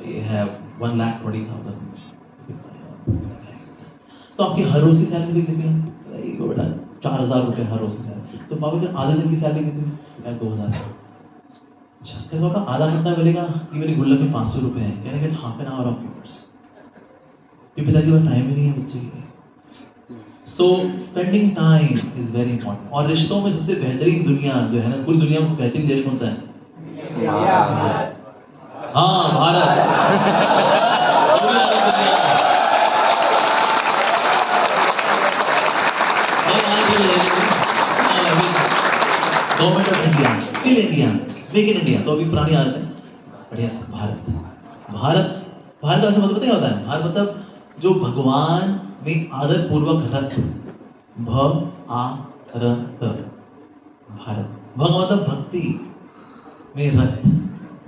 Speaker 2: ये है 1,20,000। तो आपकी हर रोज की सैलरी कितनी है? बेटा 4,000 रुपये हर रोज की सैलरी। तो पापा फिर आधे दिन की सैलरी कितनी है? 2,000। अच्छा तो पापा आधा घंटा मिलेगा कि मेरी गुल्लक में 500 रुपये है, can I get half an hour of yours? कि पिताजी वो टाइम ही नहीं है बच्चे के लिए। So spending time is very important. और रिश्तों में सबसे बेहतरीन दुनिया जो है ना, पूरी दुनिया में बेहतरीन देश कौन सा है? हाँ Bharat. Government of India, still India, make in India, तो अभी पुरानी आदत है, बढ़िया से भारत। भारत, भारत ऐसा मतलब क्या होता है? भारत मतलब जो भगवान में आदर पूर्वक रत, भ आ र त, भारत। भ का मतलब भक्ति में रत,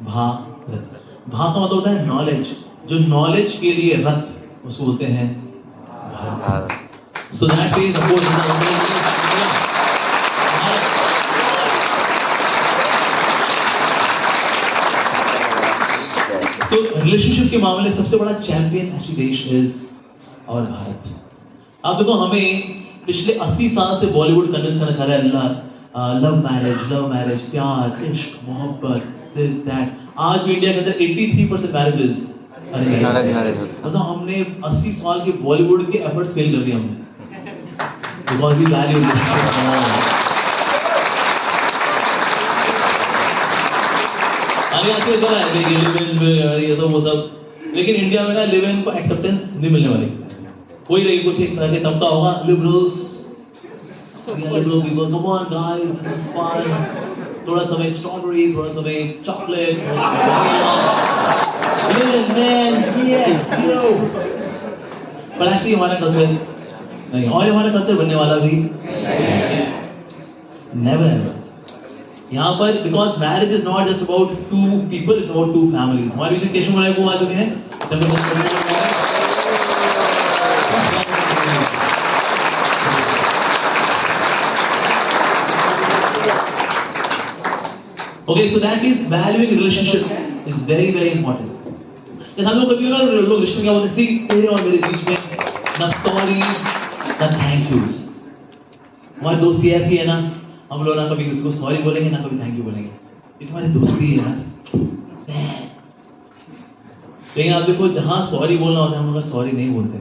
Speaker 2: भारत। भा का मतलब होता है नॉलेज, जो नॉलेज के लिए रत, उसको बोलते हैं Bharat. So that is of course तो रिलेशनशिप के मामले में सबसे बड़ा चैंपियन ऐसी देश इज और भारत। आप देखो, हमें पिछले 80 साल से बॉलीवुड कन्विंस करना चाह रहा है लव मैरिज, प्यार, इश्क, मोहब्बत, दिस दैट। आज भी इंडिया के अंदर 83% मैरिजेस मतलब हमने 80 साल के बॉलीवुड के एफर्ट्स फेल कर दिए हमने, बिकॉज वी वैल्यू रिलेशनशिप। आजकल क्या है ये तो वो सब, लेकिन इंडिया में ना लिव इन को एक्सेप्टेंस नहीं मिलने वाली। कोई देखिए कुछ एक तरह के तबका होगा, liberals, come on guys, this is fun, थोड़ा समय स्ट्रॉबेरी, थोड़ा समय चॉकलेट, पर एक्चुअली हमारा कल्चर नहीं, और हमारा कल्चर बनने वाला भी नेवर एवर। यहाँ पर because marriage is not just about two people, it's about two families. हमारे बीच में केशव मुरारी को आ चुके हैं, okay, so that is valuing relationship is very very important. जैसे हम लोग कभी ना लोग रिश्ते क्या बोलते हैं, तेरे और मेरे बीच में ना सॉरी ना थैंक यूज। हमारी दोस्ती ऐसी है ना, हम लोग ना कभी किसी को सॉरी बोलेंगे ना कभी थैंक यू बोलेंगे, ये तुम्हारी दोस्ती है यार। लेकिन आप देखो, जहां सॉरी बोलना होता है हम लोग सॉरी नहीं बोलते,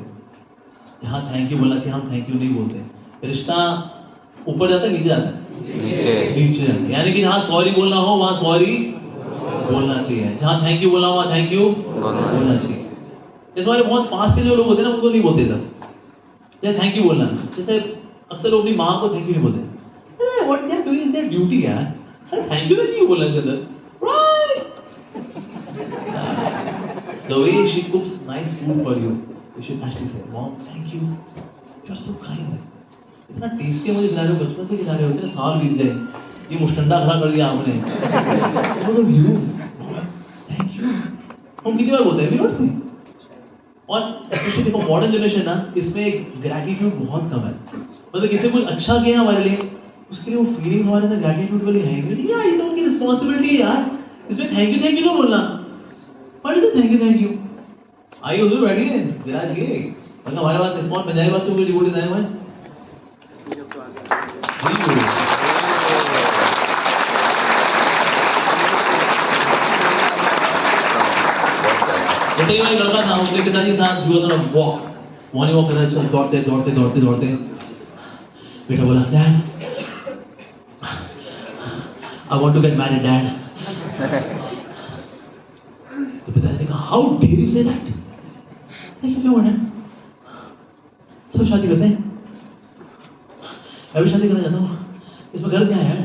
Speaker 2: जहां थैंक यू बोलना चाहिए हम थैंक यू नहीं बोलते। रिश्ता ऊपर जाता है नीचे जाता है? नीचे जाता है। यानी कि जहां सॉरी बोलना हो वहां सॉरी बोलना चाहिए, जहां थैंक यू बोलना हो वहां थैंक यू बोलना चाहिए। जैसे हमारे बहुत पास के जो लोग होते हैं ना, उनको नहीं बोलते जब थैंक यू बोलना। जैसे अक्सर लोग अपनी माँ को थैंक यू नहीं बोलते, what they are doing is their duty यार, thank you तो नहीं बोलना चाहिए, right? The way she cooks nice food for you, you should actually say, Mom, thank you, you are so kind. इतना tasty मुझे खिला रहे हो, बचपन से खिला रहे हो, इतने साल बीत गए, ये मुश्तंडा खड़ा कर दिया आपने, मतलब you, thank you, हम कितनी बार बोलते हैं, नहीं बोलते? और स्पेशली देखो मॉडर्न जनरेशन ना, इसमें ग्रैटिट्यूड बहुत कम है। मतलब किसी कुछ अच्छा किया हमारे लिए, उसके लिए वो फीलिंग हमारे अंदर ग्रैटिट्यूड वाली है यार, ये तो उनकी रिस्पॉन्सिबिलिटी है यार, इसमें थैंक यू क्यों बोलना? What is thank you? आइए उधर बैठिए, विराज ये मतलब हमारे पास रिस्पॉन्स पंजाबी भाषा में डिवोटीज आए हुए हैं। जैसे ये लड़का था, उसके पिताजी के साथ मॉर्निंग वॉक कर रहा है, दौड़ते बेटा बोला, dad I want to get married, Dad. तो पिताजी ने कहा, How dare you say that? क्या हुआ डैड? सब शादी करते हैं, मैं भी शादी करना चाहता हूँ, इसमें घर क्या है यार?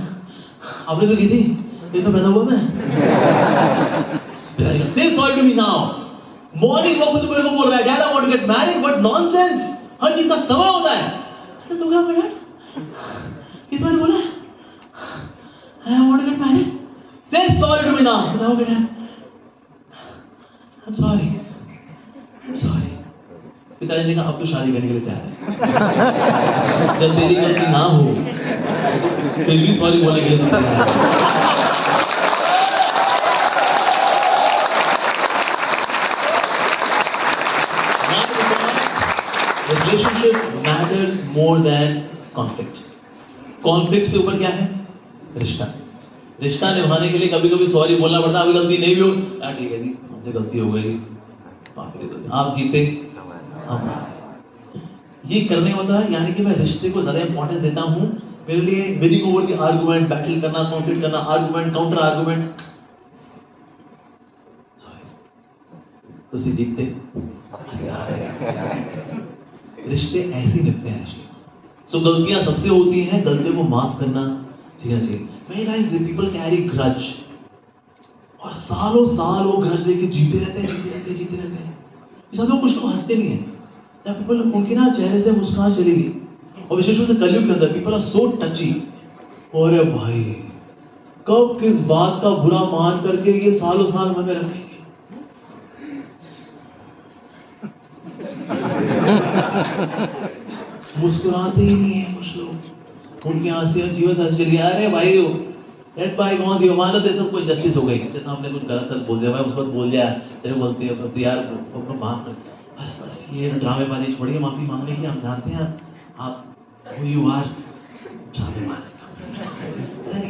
Speaker 2: आपने तो की थी, ये तो पैदा हुआ मैं। पिताजी ने say sorry to me now. Morning walk में तो मेरे को बोल रहा है, Dad, I want to get married, but nonsense. हर चीज का समय होता है। तो क्या बोला? किस बार बोला? I want to get married. Say sorry to me now. No, better. I'm sorry. पिताजी ने कहा, अब तो शादी करने के लिए तैयार है। जब तेरी गलती ना हो, फिर भी सॉरी बोलने के लिए तैयार है। Relationship matters more than conflict. Conflict से ऊपर क्या है? रिश्ता निभाने के लिए कभी कभी सॉरी बोलना पड़ता है। अभी गलती नहीं भी हो, ठीक है जी, हमसे गलती हो गई, आप जीते, ये करने होता है। यानी कि मैं रिश्ते को ज्यादा इंपॉर्टेंस देता हूँ। मेरे लिए विनिंग ओवर की आर्गुमेंट, बैटल करना, कॉन्फ्लिक्ट करना, आर्गुमेंट, काउंटर आर्गुमेंट, तो जीतते। रिश्ते ऐसे निपटते हैं। सो गलतियां सबसे होती हैं, गलतियों को माफ करना सीखना चाहिए। Many times the people carry grudge. और सालों साल वो ग्रज लेके जीते रहते हैं। सब लोग कुछ तो हंसते नहीं है, पीपल उनके ना चेहरे से मुस्कान चलेगी। और विशेष रूप से कलयुग के अंदर पीपल आर सो टची। और भाई कब किस बात का बुरा मान करके ये सालों साल मन में रखेंगे। मुस्कुराते ही नहीं है कुछ लोग, उनकी हंसी जीवन से चल गया। अरे भाई लेट भाई कौन सी मान लो तेरे सब कोई जस्टिस हो गई, तेरे सामने कुछ गलत सलत बोल दिया, भाई उस वक्त बोल दिया, तेरे बोलती है तो यार माफ कर, बस ये ड्रामेबाजी छोड़िए, माफी मांगने की हम जानते हैं आप who you are, ड्रामेबाजी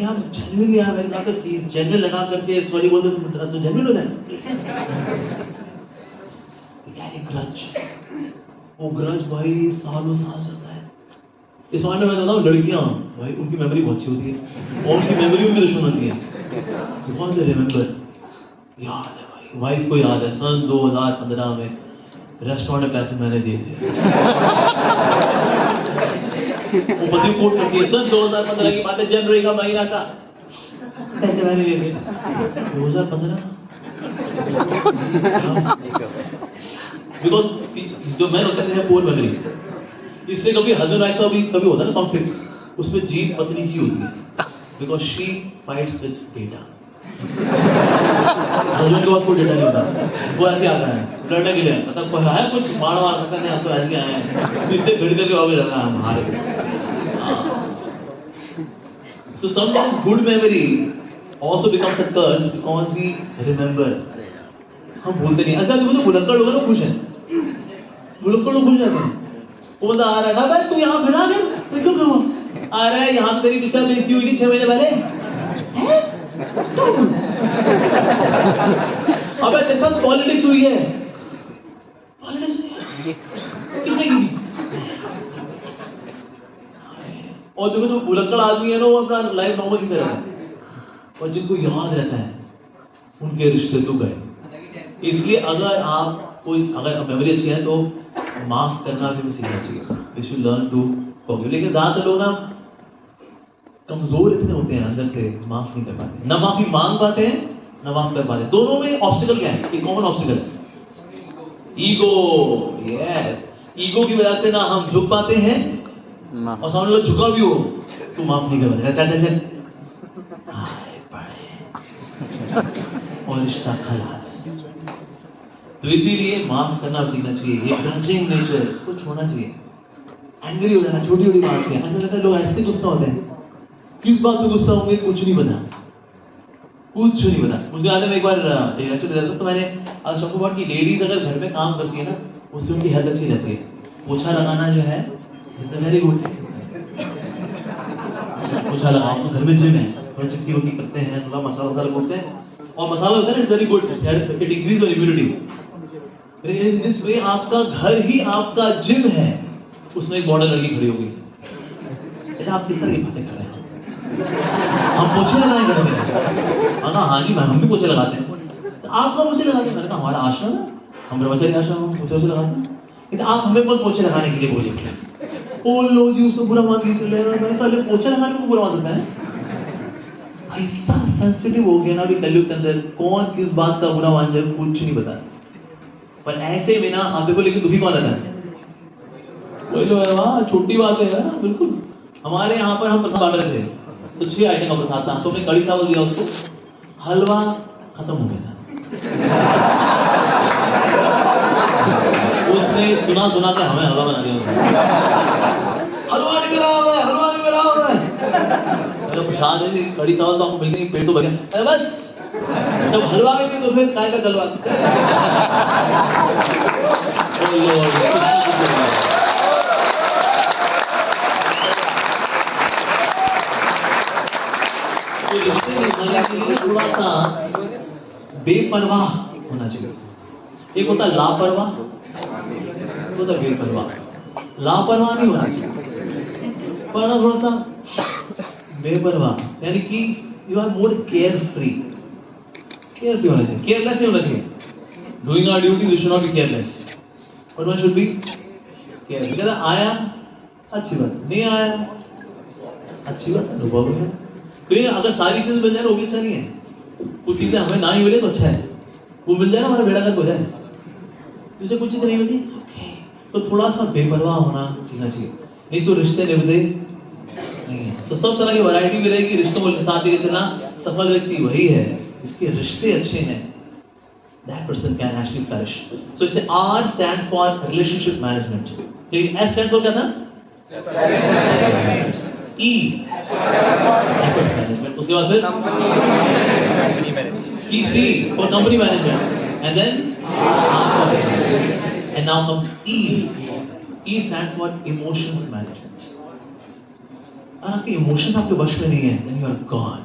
Speaker 2: यार जेन्युइन यार मेरे साथ जेन्युइन लगा करके सॉरी बोल दो तो जेन्युइन हो जाए। ग्रज, वो ग्रज भाई सालों साल चलता है। इस मामले में मैं बताऊँ, लड़कियां भाई उनकी मेमोरी बहुत अच्छी होती है और उनकी मेमोरी उनकी दुश्मन होती है। कौन से रिमेंबर याद है भाई, वाइफ को याद है सन 2015 में रेस्टोरेंट में पैसे मैंने दिए थे। वो पति कोट करती है सन 2015 की बात है, जनवरी का महीना का, पैसे मैंने दिए थे 2015। बिकॉज जो मैन होते हैं पोर मेमोरी, इसलिए कभी हस्बैंड वाइफ का कभी होता है ना कॉन्फ्लिक्ट, उसमें जीत पत्नी की होती है, because she fights with data. Husband के पास कोई डेटा नहीं होता, वो ऐसे आता है लड़ने के लिए, मतलब कोई है कुछ मार मार सकता नहीं, तो ऐसे आए हैं इससे घड़ी करके वापस जाना हम हारे। So sometimes good memory also becomes a curse because we remember. हम भूलते नहीं। ऐसा देखो तो भुलक्कड़ लोग ना खुश हैं, भुलक्कड़ लोग खुश जाते हैं। वो बंदा आ रहा है, भाई तू यहाँ फिर आ गया, तू क्यों कहो आ रहा है, यहाँ तेरी पिछला बेइज्जती हुई थी 6 महीने पहले। अबे तेरे साथ पॉलिटिक्स हुई है, पॉलिटिक्स किसने की? और देखो जो भुलक्कड़ आदमी है ना, वो अपना लाइफ नॉर्मल जीते रहता है, और जिनको याद रहता है उनके रिश्ते तो गए। इसलिए अगर मेमोरी अच्छी है तो माफ करना भी सीखना चाहिए। We should learn to forgive. लेकिन ज्यादातर लोग ना कमजोर इतने होते हैं अंदर से, माफ नहीं कर पाते, ना माफी मांग पाते हैं ना माफ कर पाते। दोनों में ऑब्स्टिकल क्या है? एक common obstacle, ego. Yes, ego की वजह से ना हम झुक पाते हैं, और सामने वाला झुका भी हो तो माफ नहीं कर पाते, चल और रिश्ता खलास। तो इसीलिए माफ करना सीखना चाहिए। ये ग्रजिंग नेचर इसको छोड़ना चाहिए। एंग्री हो जाना छोटी छोटी बात पे, ऐसा लगता है लोग ऐसे गुस्सा होते हैं, किस बात पे गुस्सा होंगे कुछ नहीं बता। मुझे याद है मैं एक बार लेक्चर दे रहा था, तो मैंने आज सबको बात की लेडीज अगर घर में काम करती है ना, उससे उनकी हेल्थ अच्छी रहती है। पोछा लगाना जो है वेरी गुड, पोछा लगाओ तो घर में जिम है, थोड़ा चक्की वक्की करते हैं, थोड़ा मसाला वसाला करते हैं, और मसाला होता है ना, it's very good, it increase your immunity. In this way आपका घर ही आपका जिम है, उसमें एक मॉडल लड़की खड़ी होगी। आप किस तरह की बातें कर रहे हैं? हम पोछे लगाए घर में? हाँ जी मैम, हम भी पोछे लगाते हैं। तो आप कब पोछे लगाते हैं? मैंने कहा हमारा आश्रम है, हम ब्रह्मचारी आश्रम में पोछे लगाते हैं, लेकिन आप हमें कौन पोछे लगाने के लिए बोलिए? ओ लो जी, उसको बुरा मान के चले रहे, मैंने कहा पोछे लगाने को बुरा मान सकता है? ऐसा सेंसिटिव हो गया ना अभी कलयुग के अंदर, कौन किस बात का बुरा मान जाए कुछ नहीं पता। पर ऐसे में ना आप देखो, लेकिन दुखी कौन रहता है? कोई लोग वाह छोटी बात है ना, बिल्कुल। हमारे यहाँ पर हम प्रसाद बांट रहे थे, तो 6 आइटम का प्रसाद था, तो हमने कड़ी चावल दिया उसको, हलवा खत्म हो गया। उसने सुना के हमें हलवा बना दिया, हलवा नहीं मिला हुआ है, हलवा नहीं मिला हुआ है। मेरा प्रसाद है, कड़ी चावल तो आपको मिल गई, पेट तो भर गया। अरे बस जब हलवा में भी तो फिर काय का चलवा। थोड़ा सा बेपरवाह होना चाहिए। एक होता लापरवाह, होता बेपरवाह। लापरवाह नहीं होना चाहिए, पर थोड़ा सा बेपरवाह, यानी कि you are more carefree होना चाहिए, केयरलेस नहीं होना चाहिए। Doing our duty we should not be careless, but one should be careful. अगर आया अच्छी बात, नहीं आया अच्छी बात, नो प्रॉब्लम है। तो ये अगर सारी चीजें बन जाए वो भी अच्छा नहीं है। कुछ चीजें हमें ना ही मिले तो अच्छा है, वो मिल जाए हमारा बेड़ा गर्क हो जाए। तुझे कुछ चीजें नहीं मिलती तो थोड़ा सा बेपरवाह होना सीखना चाहिए, नहीं तो रिश्ते निभते नहीं है। तो सब तरह की वैरायटी मिलेगी, रिश्तों को साथ लेके चलना। सफल व्यक्ति वही है जिसके रिश्ते अच्छे हैं। That person can actually flourish. So it's R stands for relationship management. S stands for क्या था? E effort management. उसके बाद फिर C for company management. And then and now comes E. E stands for emotions management. अगर आपके emotions आपके वश में नहीं है, then you are gone.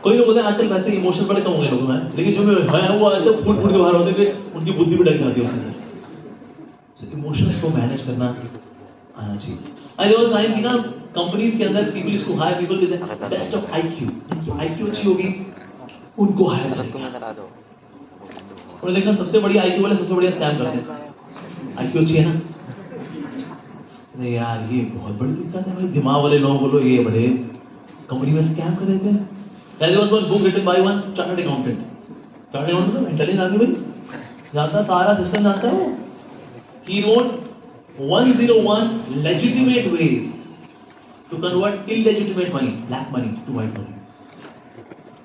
Speaker 2: कोई लोग होते हैं आजकल वैसे इमोशन बड़े कम हो गए लोगों में, लेकिन जो है वो ऐसे फूट फूट के बाहर होते हैं, उनकी बुद्धि भी डर जाती है उसके अंदर। इमोशंस को मैनेज करना आना चाहिए। आई वाज टाइम कि ना कंपनीज के अंदर पीपल इसको hire people with best of IQ, उनकी आईक्यू अच्छी होगी उनको हायर करा दो। और लेकिन सबसे बड़ी आईक्यू वाले सबसे बढ़िया स्कैम करते हैं। आईक्यू अच्छी है ना, नहीं यार ये बहुत बड़ी दिक्कत है भाई, दिमाग वाले लोग बोलो ये बड़े कंपनी में स्कैम कर रहे थे। There was one book written by one chartered accountant. Chartered accountant तो इंटेलिजेंट आदमी भाई, जानता सारा सिस्टम जानता है वो। He wrote 101 legitimate ways to convert illegitimate money, black money to white money.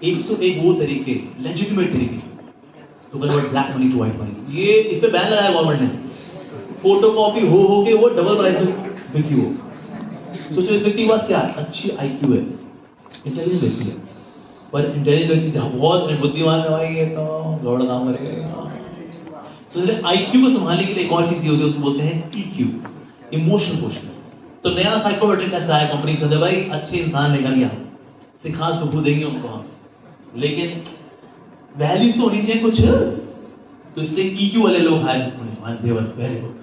Speaker 2: 101 वो तरीके, legitimate तरीके to convert black money to white money. ये इस पे बैन लगाया गवर्नमेंट ने। फोटोकॉपी हो के वो डबल प्राइस में बिकी हो। सोचो इस व्यक्ति के पास क्या है, अच्छी आईक्यू है, इंटेलिजेंट व्यक्ति है, पर इंटेलिजेंट जहाँ बहुत बुद्धिमान है भाई, ये तो गौड़ काम करेगा। तो आईक्यू को संभालने के लिए एक और चीज होती है, उसको बोलते हैं ईक्यू, इमोशनल क्वेश्चन। तो नया साइकोमेट्रिक टेस्ट आया कंपनी के अंदर, भाई अच्छे इंसान निकल गया, सिखा सुखू देंगे उनको हम, लेकिन वैल्यूज तो होनी चाहिए कुछ। तो इसलिए ईक्यू वाले लोग हायर देवर वेरी गुड,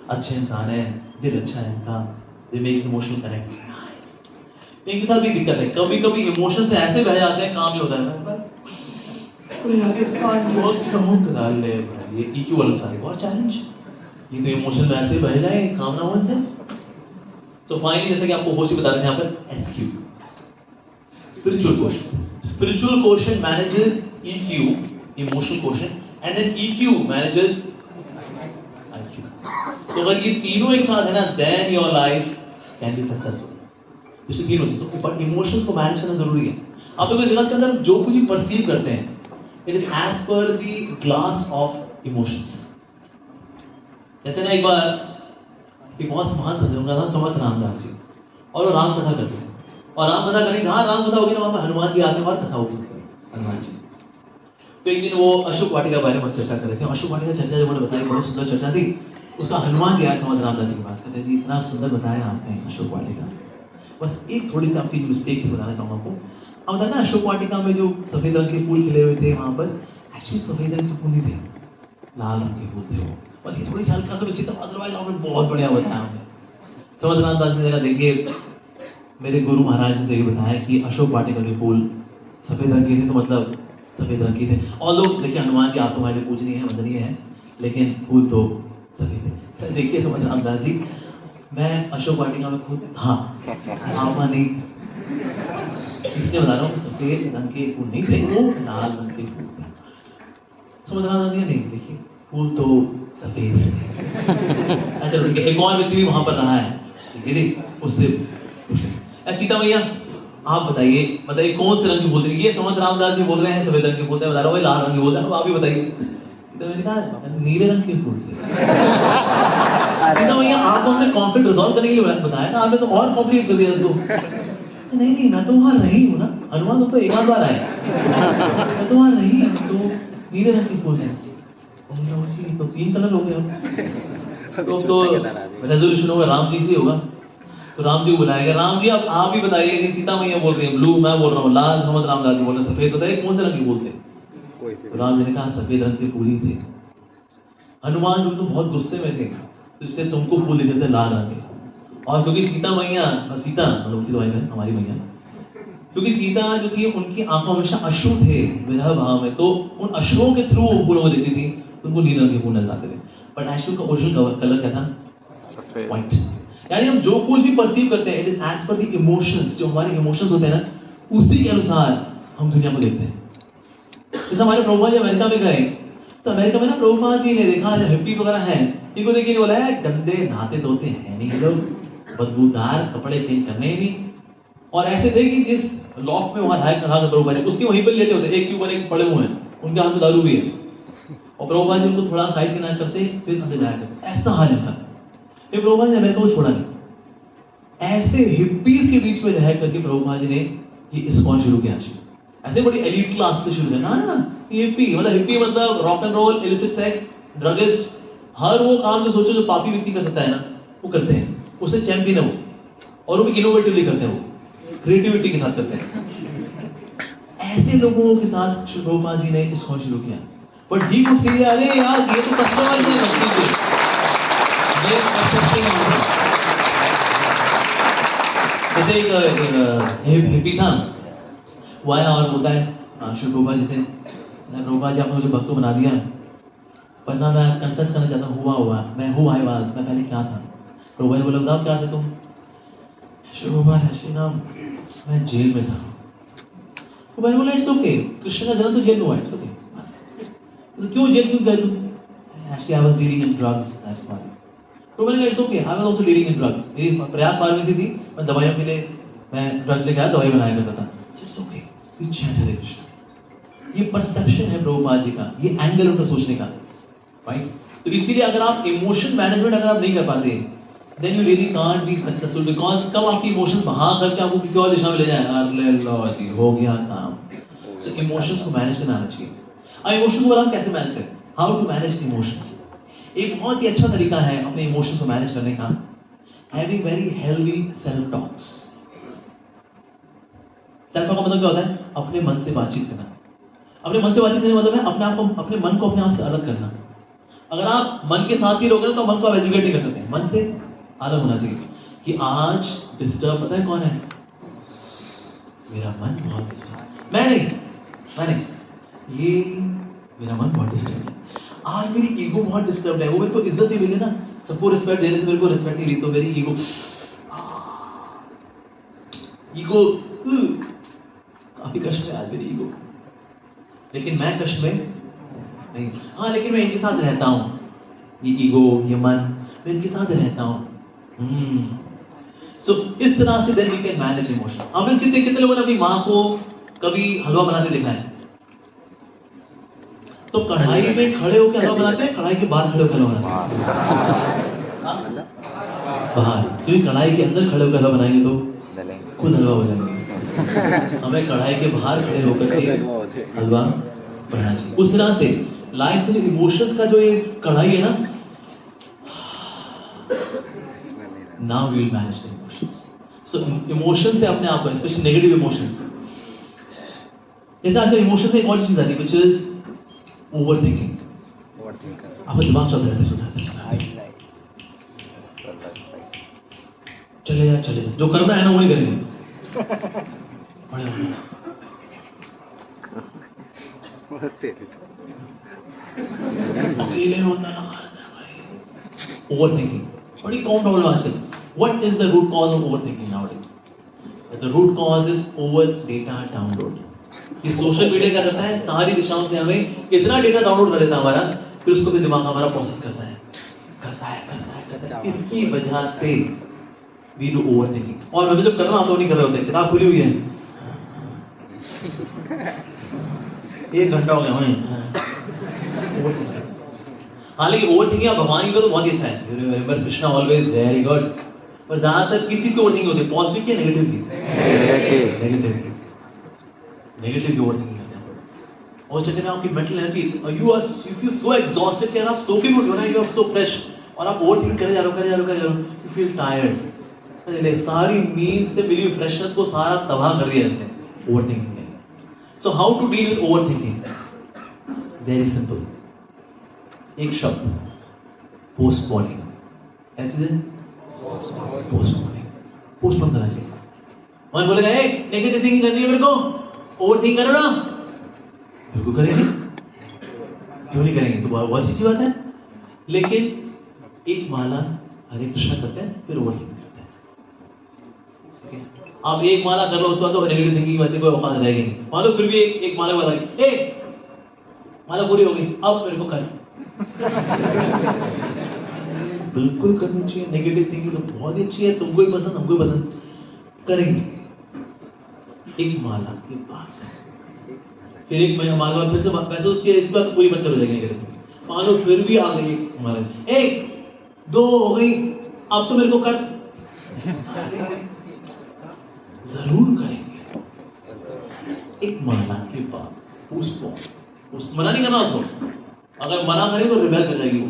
Speaker 2: अच्छे इंसान है, दिल अच्छा है इनका, दे मेक इमोशनल कनेक्ट। इनके साथ भी दिक्कत है, कभी कभी इमोशन से ऐसे बह जाते हैं, काम नहीं होता है। ये ईक्यू वाला सारे बहुत चैलेंज, ये तो इमोशन में ऐसे बह जाए, काम ना हो इनसे। तो फाइनली जैसे कि आपको होशी बता रहे हैं यहाँ पर SQ, spiritual question. Spiritual question manages EQ, emotional question, and then EQ manages IQ. तो अगर ये तीनों एक साथ है ना, then your life can be successful. जैसे तीनों से, तो पर इमोशंस को मैनेज करना जरूरी है। आप लोग इस जगत के अंदर जो कुछ परसीव करते हैं, it is as per the glass of emotions. जैसे ना एक बार एक बहुत महान संत उनका नाम समर्थ रामदास जी, और वो राम कथा करते हैं, और राम कथा करें जहाँ राम कथा होगी ना वहाँ पर हनुमान जी आते हैं और कथा होगी हनुमान जी। तो एक दिन वो अशोक वाटिका के बारे में चर्चा कर रहे थे। अशोक वाटिका चर्चा जो उन्होंने बताई, बड़ी सुंदर चर्चा थी। उसका हनुमान जी आया समर्थ रामदास जी की बात करते जी, इतना सुंदर बताया आपने अशोक वाटिका। बस एक थोड़ी सी आपकी मिस्टेक थी बताना चाहूँगा आपको। अब बताया ना अशोक वाटिका में जो सफेद रंग के फूल खिले हुए थे, वहाँ पर एक्चुअली सफेद रंग के फूल नहीं थे, लाल रंग के फूल थे वो। बस ये थोड़ी सी हल्का सा मिस्टेक, अदरवाइज आपने बहुत बढ़िया बताया हमने। समर्थ रामदास जी ने कहा देखिए मेरे गुरु महाराज ने तो ये बताया कि अशोक वाटिका के फूल सफेद रंग के थे, तो मतलब सफेद रंग के थे। और लोग देखिए हनुमान जी आप तुम्हारे पूजनीय है, वंदनीय है, लेकिन फूल तो सफेद है। देखिए समर्थ रामदास जी, मैं अशोक वाटिका में खुद था, आपा नहीं, इसलिए बता रहा हूँ सफेद रंग के फूल नहीं थे, वो लाल रंग के फूल थे। समझ रहा नहीं, देखिए फूल तो सफेद थे। अच्छा ठीक है, एक और व्यक्ति भी वहां पर रहा है, ठीक है, उससे सीता मैया आप बताइए कौन से रंग के फूल थे? ये समर्थ रामदास जी बोल रहे हैं सफेद रंग के फूल थे, बता रहा हूँ भाई लाल रंग के फूल थे, अब आप ही बताइए। तो मैंने कहा नीले रंग के फूल थे। सीता मैया आपको हमने कॉन्फ्लिक्ट रिजॉल्व करने के लिए बताया ना, आपने तो और कॉम्प्लिकेट कर दिया इसको। नहीं मैं तो वहां रही हूँ ना, हनुमान तो एक आध बार आए, मैं तो वहां रही हूँ, तो नीले रंग के फूल थे। तो 3 कलर हो गए, तो रेजोल्यूशन होगा राम जी से होगा। तो राम जी को बुलाया गया, राम जी अब आप ही बताइए कि सीता मैया बोल रही है ब्लू, मैं बोल रहा हूँ लाल, समर्थ रामदास जी बोल रहे हैं सफेद, बताइए कौन से रंग के फूल थे? तो राम जी ने कहा सफेद रंग के फूल ही थे। हनुमान जी तो बहुत गुस्से में थे, तो इसलिए तुमको फूल देते थे लाल रंग के। और क्योंकि सीता मैया, सीता मतलब उनकी दवाई में हमारी मैया, क्योंकि सीता जो थी उनकी आंखों हमेशा अश्रु थे विरह भाव में, तो उन अश्रुओं के थ्रू वो फूलों को देखती थी, तो उनको नीले रंग के फूल नजर आते थे। बट एक्चुअली का ओरिजिनल कलर क्या था? व्हाइट। यानी हम जो कुछ भी परसीव करते हैं, it is as per the emotions, जो हमारे इमोशंस होते हैं ना, उसी के अनुसार हम दुनिया को देखते हैं। जैसे हमारे प्रभुपाद जी अमेरिका में गए, तो अमेरिका में ना प्रभुपाद जी ने देखा जो हिप्पीज वगैरह हैं, इनको देखिए बोला है गंदे नहाते धोते हैं नहीं लोग, बदबूदार कपड़े चेंज करने ही नहीं। और ऐसे थे कि जिस लॉफ्ट में वहां रहा था प्रभुपाद जी, उसके वहीं पर लेटे होते, एक के ऊपर एक पड़े हुए हैं, उनके हाथ में दारू भी है, और प्रभुपाद जी उनको थोड़ा साइड किनारे करते फिर अंदर जाया करते, ऐसा हाल था। ये प्रभुपाद जी ने अमेरिका को छोड़ा नहीं, ऐसे हिप्पीज के बीच में रह करके प्रभुपाद जी ने ये इस्कॉन शुरू किया। ऐसे बड़ी एलीट क्लास से शुरू करना है ना, हिप्पी मतलब rock and roll, illicit sex, druggist, हर वो काम जो सोचो जो पापी व्यक्ति कर सकता है ना, वो करते हैं, उससे चैंपियन है वो, और वो इनोवेटिवली करते हैं, वो क्रिएटिविटी के साथ करते हैं। ऐसे लोगों के साथ श्री प्रभुपाद जी ने इस्कॉन शुरू किया। बट ही कुड सी, अरे यार ये तो कस्टमाइज है लगती है, ये परसेप्शन है। जैसे एक हिप्पी था, वो आया और बोलता है श्री प्रभुपाद जी से, प्रभुपाद जी आपने मुझे भक्त बना दिया, पर ना मैं कन्फेस करना चाहता हूँ, मैं हूँ आई वाज, मैं पहले क्या था। प्रभुपाद जी बोले बताओ क्या थे तुम। श्री प्रभुपाद श्री नाम, मैं जेल में था। प्रभुपाद बोला इट्स ओके, कृष्ण का जन्म तो जेल में हुआ, इट्स ओके। तो क्यों जेल क्यों गए तुम? Actually I was dealing in drugs, that's why. Prabhupada ने कहा it's okay, I was also dealing in drugs, मेरी प्रयाग फार्मेसी थी, मैं दवाइयों के लिए मैं ड्रग्स लेकर आया, दवाई बनाया करता था। इट्स ओके, हरे कृष्ण। ये परसेप्शन है प्रभुपाद जी का, ये एंगल उनका सोचने का, राइट। तो इसीलिए अगर आप इमोशन मैनेजमेंट अगर आप नहीं कर पाते, then you really can't be successful, because कब आपकी इमोशंस बहा करके आपको किसी और दिशा में ले जाए, अरे लो जी हो गया काम। सो इमोशंस को मैनेज करना आना चाहिए। अब इमोशंस को हम कैसे मैनेज करें, हाउ टू मैनेज इमोशंस। एक बहुत ही अच्छा तरीका है अपने इमोशंस को मैनेज करने का, having very healthy self talks. Self talk का मतलब क्या होता है? अपने मन से बातचीत करना। अपने मन से बातचीत करने का मतलब है अपने आप को, अपने मन को अपने आप से अलग करना। अगर आप मन के साथ ही रहोगे तो मन को आप एजुकेट नहीं कर सकते, मन से अलग होना चाहिए कि आज डिस्टर्ब पता है कौन है? मेरा मन बहुत डिस्टर्ब, मैं नहीं, ये मेरा मन बहुत डिस्टर्ब है। आज मेरी ईगो बहुत डिस्टर्ब है, वो मेरे को इज्जत नहीं मिली ना, सबको रिस्पेक्ट दे रहे थे, मेरे को रिस्पेक्ट नहीं दी, तो मेरी ईगो काफी कष्ट में आज मेरी ईगो, लेकिन मैं कष्ट में नहीं। हाँ, लेकिन मैं इनके साथ रहता हूँ, ये ईगो, ये मन, मैं इनके साथ रहता हूँ। सो इस तरह से then we can manage emotion. आपने कितने लोगों ने अपनी माँ को कभी हलवा बनाते देखा है? तो कढ़ाई में खड़े होकर हलवा बनाते हैं, कढ़ाई के बाहर खड़े होकर हलवा बनाते हैं? बाहर, क्योंकि कढ़ाई के अंदर खड़े होकर हलवा बनाएंगे तो खुद हलवा हो जाएंगे। हमें कढ़ाई के बाहर खड़े होकर के हलवा बनाना चाहिए। उस तरह से लाइफ में इमोशंस का जो ये कढ़ाई है ना, now we will manage the emotions. So emotion से अपने आप को, स्पेशली नेगेटिव इमोशंस, जैसे आजकल इमोशन से एक और चीज आती है विच इज ओवर थिंकिंग। आपका दिमाग चल रहा है, चले जा, जो करना है ना वो नहीं करेंगे, अकेले होता ना भाई। ओवर थिंकिंग बड़ी कॉमन प्रॉब्लम आजकल। What is the root cause of overthinking nowadays? The root cause is over data download. ये सोशल मीडिया क्या करता है, सारी दिशाओं से हमें इतना डेटा डाउनलोड कर देता है हमारा, फिर उसको भी दिमाग हमारा प्रोसेस करता है। इसकी वजह से वी डू ओवर थिंकिंग। और हमें जब करना होता है नहीं कर रहे होते, किताब खुली हुई है, 1 घंटा हो गया हमें। हालांकि ओवर थिंकिंग आप भगवान की करो बहुत ही अच्छा है, remember Krishna always, very good. पर ज्यादातर किस चीज की ओवर थिंकिंग होती है, पॉजिटिव की नेगेटिव की? नेगेटिव की ओवर थिंकिंग करते हैं। और चक्कर में आपकी mental energy, you feel so exhausted कि आप सो के उठ ना, यू आर सो फ्रेश, और आप ओवर थिंक करे जा रहे हो, यू फील टायर्ड। सारी नींद से मिली फ्रेशनेस को सारा तबाह कर दिया इसने ओवर थिंकिंग ने। So how to deal with overthinking? Very simple, एक शब्द, पोस्टपोनिंग। क्या चीज है? पोस्टपोनिंग। पोस्टपोन करना चाहिए। मन बोलेगा नेगेटिव थिंकिंग करनी है मेरे को, ओवर थिंक करो ना, बिल्कुल करेंगे, क्यों नहीं करेंगे? तो बहुत अच्छी बात है। लेकिन एक माला हरे कृष्णा करते हैं, फिर ओवर थिंक करते हैं, ठीक है? आप एक माला कर लो, उसके बाद तो नेगेटिव थिंकिंग वैसे कोई औकात रहेगी नहीं। मान लो फिर भी एक माला बता गई, माला पूरी हो गई, अब मेरे को कर। बिल्कुल करनी चाहिए। नेगेटिव थिंकिंग तो बहुत ही अच्छी है, तुमको ही पसंद, हमको ही पसंद, करेंगे। एक माला की बात, फिर एक महीना मान लो, फिर से वैसे उसके इस बार तो पूरी बच्चे हो जाएंगे नेगेटिव। मान लो फिर भी आ गई एक माला, 1 2 हो गई, अब तो मेरे को कर। जरूर करेंगे। एक माला के बाद उस मना नहीं करना उसको। अगर मना करें तो रिबेल कर जाएगी वो।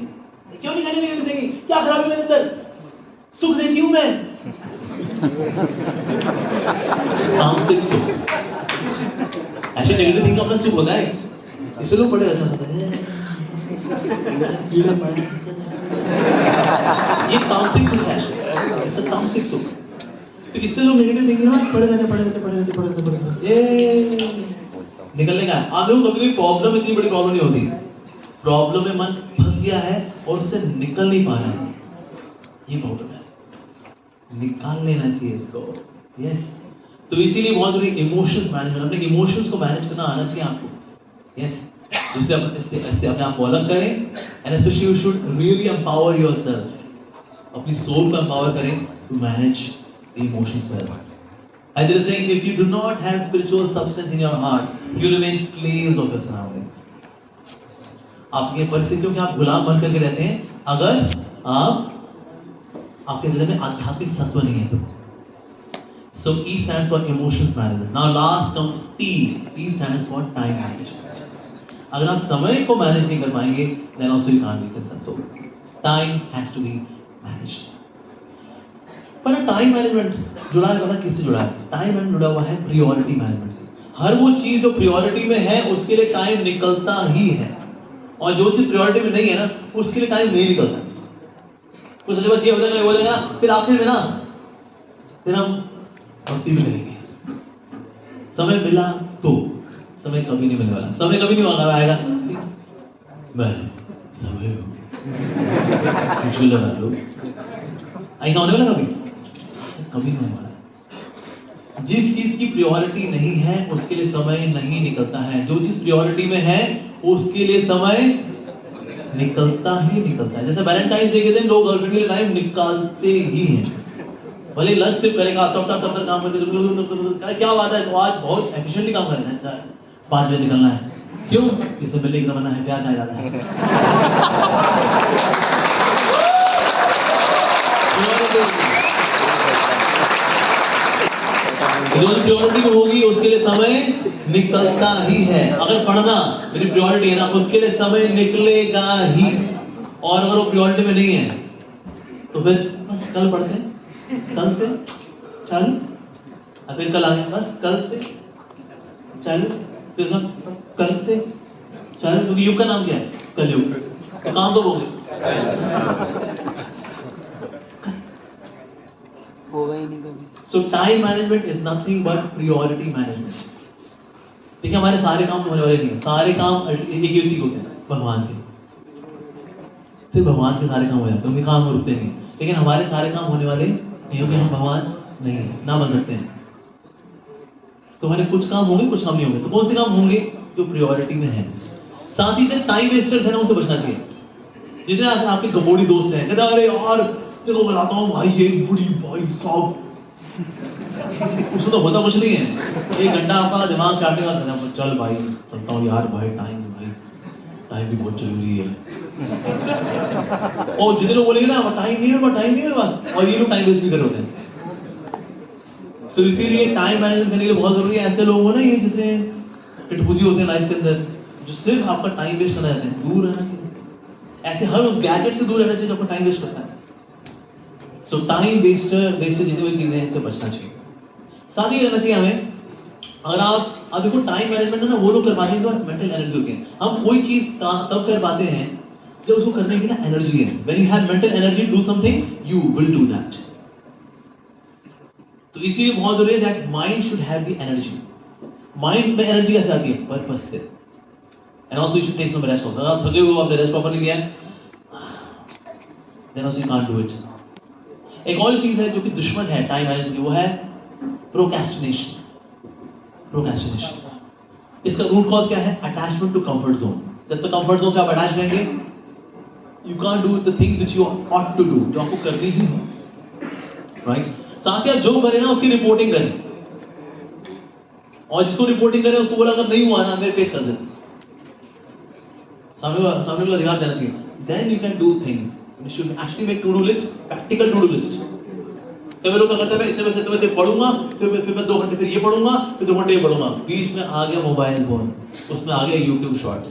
Speaker 2: क्यों नहीं करने देंगे? क्या खराबी मेरे अंदर? सुख देती हूं मैं। तामसिक सुख। ऐसे नेगेटिव थिंकिंग अपना सुख होता है, इससे लोग पड़े रहते हैं। ये तामसिक सुख है, ऐसा तामसिक सुख। तो इससे लोग नेगेटिव थिंकिंग पड़े रहते ये निकलने का। आप लोग कभी प्रॉब्लम, इतनी बड़ी प्रॉब्लम नहीं होती, प्रॉब्लम में मन फंस गया है और उससे निकल नहीं पा रहा है, ये प्रॉब्लम है। निकाल लेना चाहिए इसको। यस, तो इसीलिए बहुत जरूरी इमोशंस मैनेजमेंट, अपने इमोशंस को मैनेज करना आना चाहिए आपको। यस, जिससे अपने आप को अलग करें, and specially you should really empower yourself, अपनी सोल को एम्पावर करें to manage the emotions well. And there is saying, if you do not have spiritual substance in your heart, you remain slaves of your surroundings. आपकी परिस्थितियों के आप गुलाम बन करके रहते हैं अगर आपके दिल में आध्यात्मिक सत्व नहीं है तो। So E stands for emotions management. Now last comes T. T stands for time management. अगर आप समय को मैनेज नहीं कर पाएंगे, then also you can't be successful. Time has to be managed. पर टाइम मैनेजमेंट जुड़ा है, पता किससे जुड़ा है? टाइम मैनेजमेंट जुड़ा हुआ है प्रायोरिटी मैनेजमेंट से। हर वो चीज जो प्रायोरिटी में है उसके लिए टाइम निकलता ही है, और जो चीज प्रायोरिटी में नहीं है ना उसके लिए टाइम नहीं निकलता। कुछ बस ये हो जाएगा, हो जाएगा, फिर आखिर में ना फिर हम भक्ति भी करेंगे। समय मिला तो, समय कभी नहीं मिलने वाला, समय कभी नहीं होगा आएगा। मैं समय लगा लो, ऐसा होने वाला कभी नहीं होने वाला। जिस चीज की प्रायोरिटी नहीं है उसके लिए समय नहीं निकलता है, जो चीज प्रायोरिटी में है उसके लिए समय निकलता ही निकलता है। जैसे वैलेंटाइन डे के दिन लोग गर्लफ्रेंड के लिए टाइम निकालते ही हैं, भले लंच सिर्फ करेगा, तब तक काम करके क्या बात है, तो आज बहुत एफिशिएंटली काम करना है सर, 5 बजे निकलना है, क्यों? किससे मिलने की जमाना है, प्यार खाया जाता है। जो प्रायोरिटी होगी उसके लिए समय निकलता ही है। अगर पढ़ना मेरी प्रायोरिटी है ना, उसके लिए समय निकलेगा ही, और अगर वो प्रायोरिटी में नहीं है तो फिर बस कल पढ़ते हैं, कल से चालू, फिर कल आगे, बस कल से चालू, फिर कल से चालू, क्योंकि युग का नाम क्या है? कलयुग। तो काम तो
Speaker 6: होगा ही नहीं कभी।
Speaker 2: So time management is nothing but priority management. देखिए हमारे सारे काम होने वाले नहीं है, सारे काम एक व्यक्ति को होते हैं, भगवान के। सिर्फ भगवान के सारे काम हो जाते हैं, उनके काम रुकते नहीं, लेकिन हमारे सारे काम होने वाले नहीं, क्योंकि हम भगवान नहीं है, ना बन सकते हैं। तो हमारे कुछ काम होंगे, कुछ काम नहीं होंगे। तो कौन से काम होंगे? जो प्रायोरिटी में है। साथ ही साथ टाइम वेस्टर्स है ना, उनसे बचना चाहिए। जितने आपके गबोड़ी दोस्त हैं, कहते अरे यार तेरे बताता हूँ भाई, ये बुरी भाई साहब, उसमें तो होता कुछ नहीं है, 1 घंटा आपका दिमाग चाटने का, चल भाई चलता हूँ यार, भाई टाइम भी बहुत जरूरी है। और जितने लोग बोलेंगे ना टाइम नहीं है, टाइम नहीं है बस, और ये लोग टाइम वेस्ट भी कर रहे होते हैं। तो इसीलिए टाइम मैनेजमेंट करने के लिए बहुत जरूरी है। ऐसे लोग हो ना, ये जितने पिटपूजी होते हैं लाइफ के अंदर, जो सिर्फ आपका टाइम वेस्ट करना चाहते हैं, दूर रहना चाहिए। ऐसे हर उस गैजेट से दूर रहना चाहिए जो आपका टाइम वेस्ट करता है। सो टाइम वेस्टर जितनी भी चीजें हैं, इनसे बचना चाहिए। साथ ही रहना चाहिए हमें, अगर आप देखो टाइम मैनेजमेंट है ना, वो लोग कर पाते हैं तो मेंटल एनर्जी होती है। हम कोई चीज तब कर पाते हैं जब उसको करने की ना एनर्जी है। When you have mental energy to do something, you will do that. तो इसीलिए बहुत जरूरी है that mind should have the energy. Mind में एनर्जी कैसे आती है? पर्पस से। And also you should take some rest. अगर आप थके हुए, आपने रेस्ट प्रॉपर्ली लिया, then also you can't do it. एक और चीज है जो कि दुश्मन है टाइम मैनेजमेंट की, वो है प्रोक्रेस्टिनेशन। इसका रूट कॉज क्या है? Attachment to comfort zone. जब तक कंफर्ट जोन से आप अटैच रहेंगे, you can't do the things which you ought to do, जो आपको करनी ही है, राइट? साथ ही आप जो करें ना उसकी रिपोर्टिंग करें, और जिसको रिपोर्टिंग करें उसको बोला अगर नहीं हुआ ना मेरे पेश कर देते, सामने वाला ध्यान देना चाहिए। Then you can do things, you should actually make to do list, practical to do list. कई लोग क्या करते हैं, इतने बजे से पढ़ूंगा, फिर मैं 2 घंटे फिर ये पढ़ूंगा, फिर 2 घंटे ये पढ़ूंगा, बीच में आ गया मोबाइल फोन, उसमें आ गया यूट्यूब शॉर्ट्स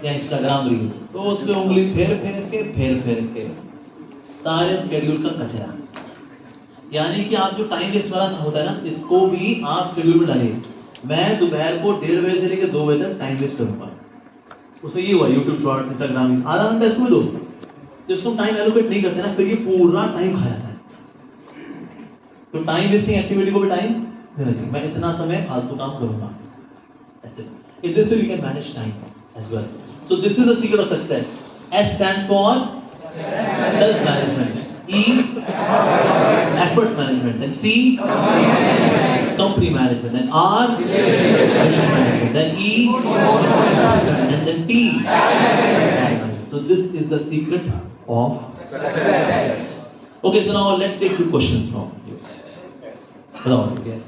Speaker 2: या इंस्टाग्राम रील्स, तो उसमें उंगली फेर के सारे स्केड्यूल का कचरा। यानी कि आप जो टाइम वेस्ट वाला होता है ना, इसको भी आप शेड्यूल में डालिए। मैं दोपहर को 1:30 बजे से लेकर 2 बजे तक टाइम वेस्ट करूंगा, उससे ये हुआ यूट्यूब शॉर्ट्स, इंस्टाग्राम, आधा घंटा इसको दो। जब उसको टाइम एलोकेट नहीं करते ना, फिर ये पूरा टाइम खा जाता है। तो टाइम वेस्टिंग एक्टिविटी को भी टाइम देना चाहिए। मैं इतना समय फालतू काम करूंगा। In this way we can manage time as well. So this is the secret of success. S stands for self management. E efforts management. And C company management. And R relationship management. Then E and then T. So this is the secret of success. Okay, so now let's take 2 questions from you. Hello, yes.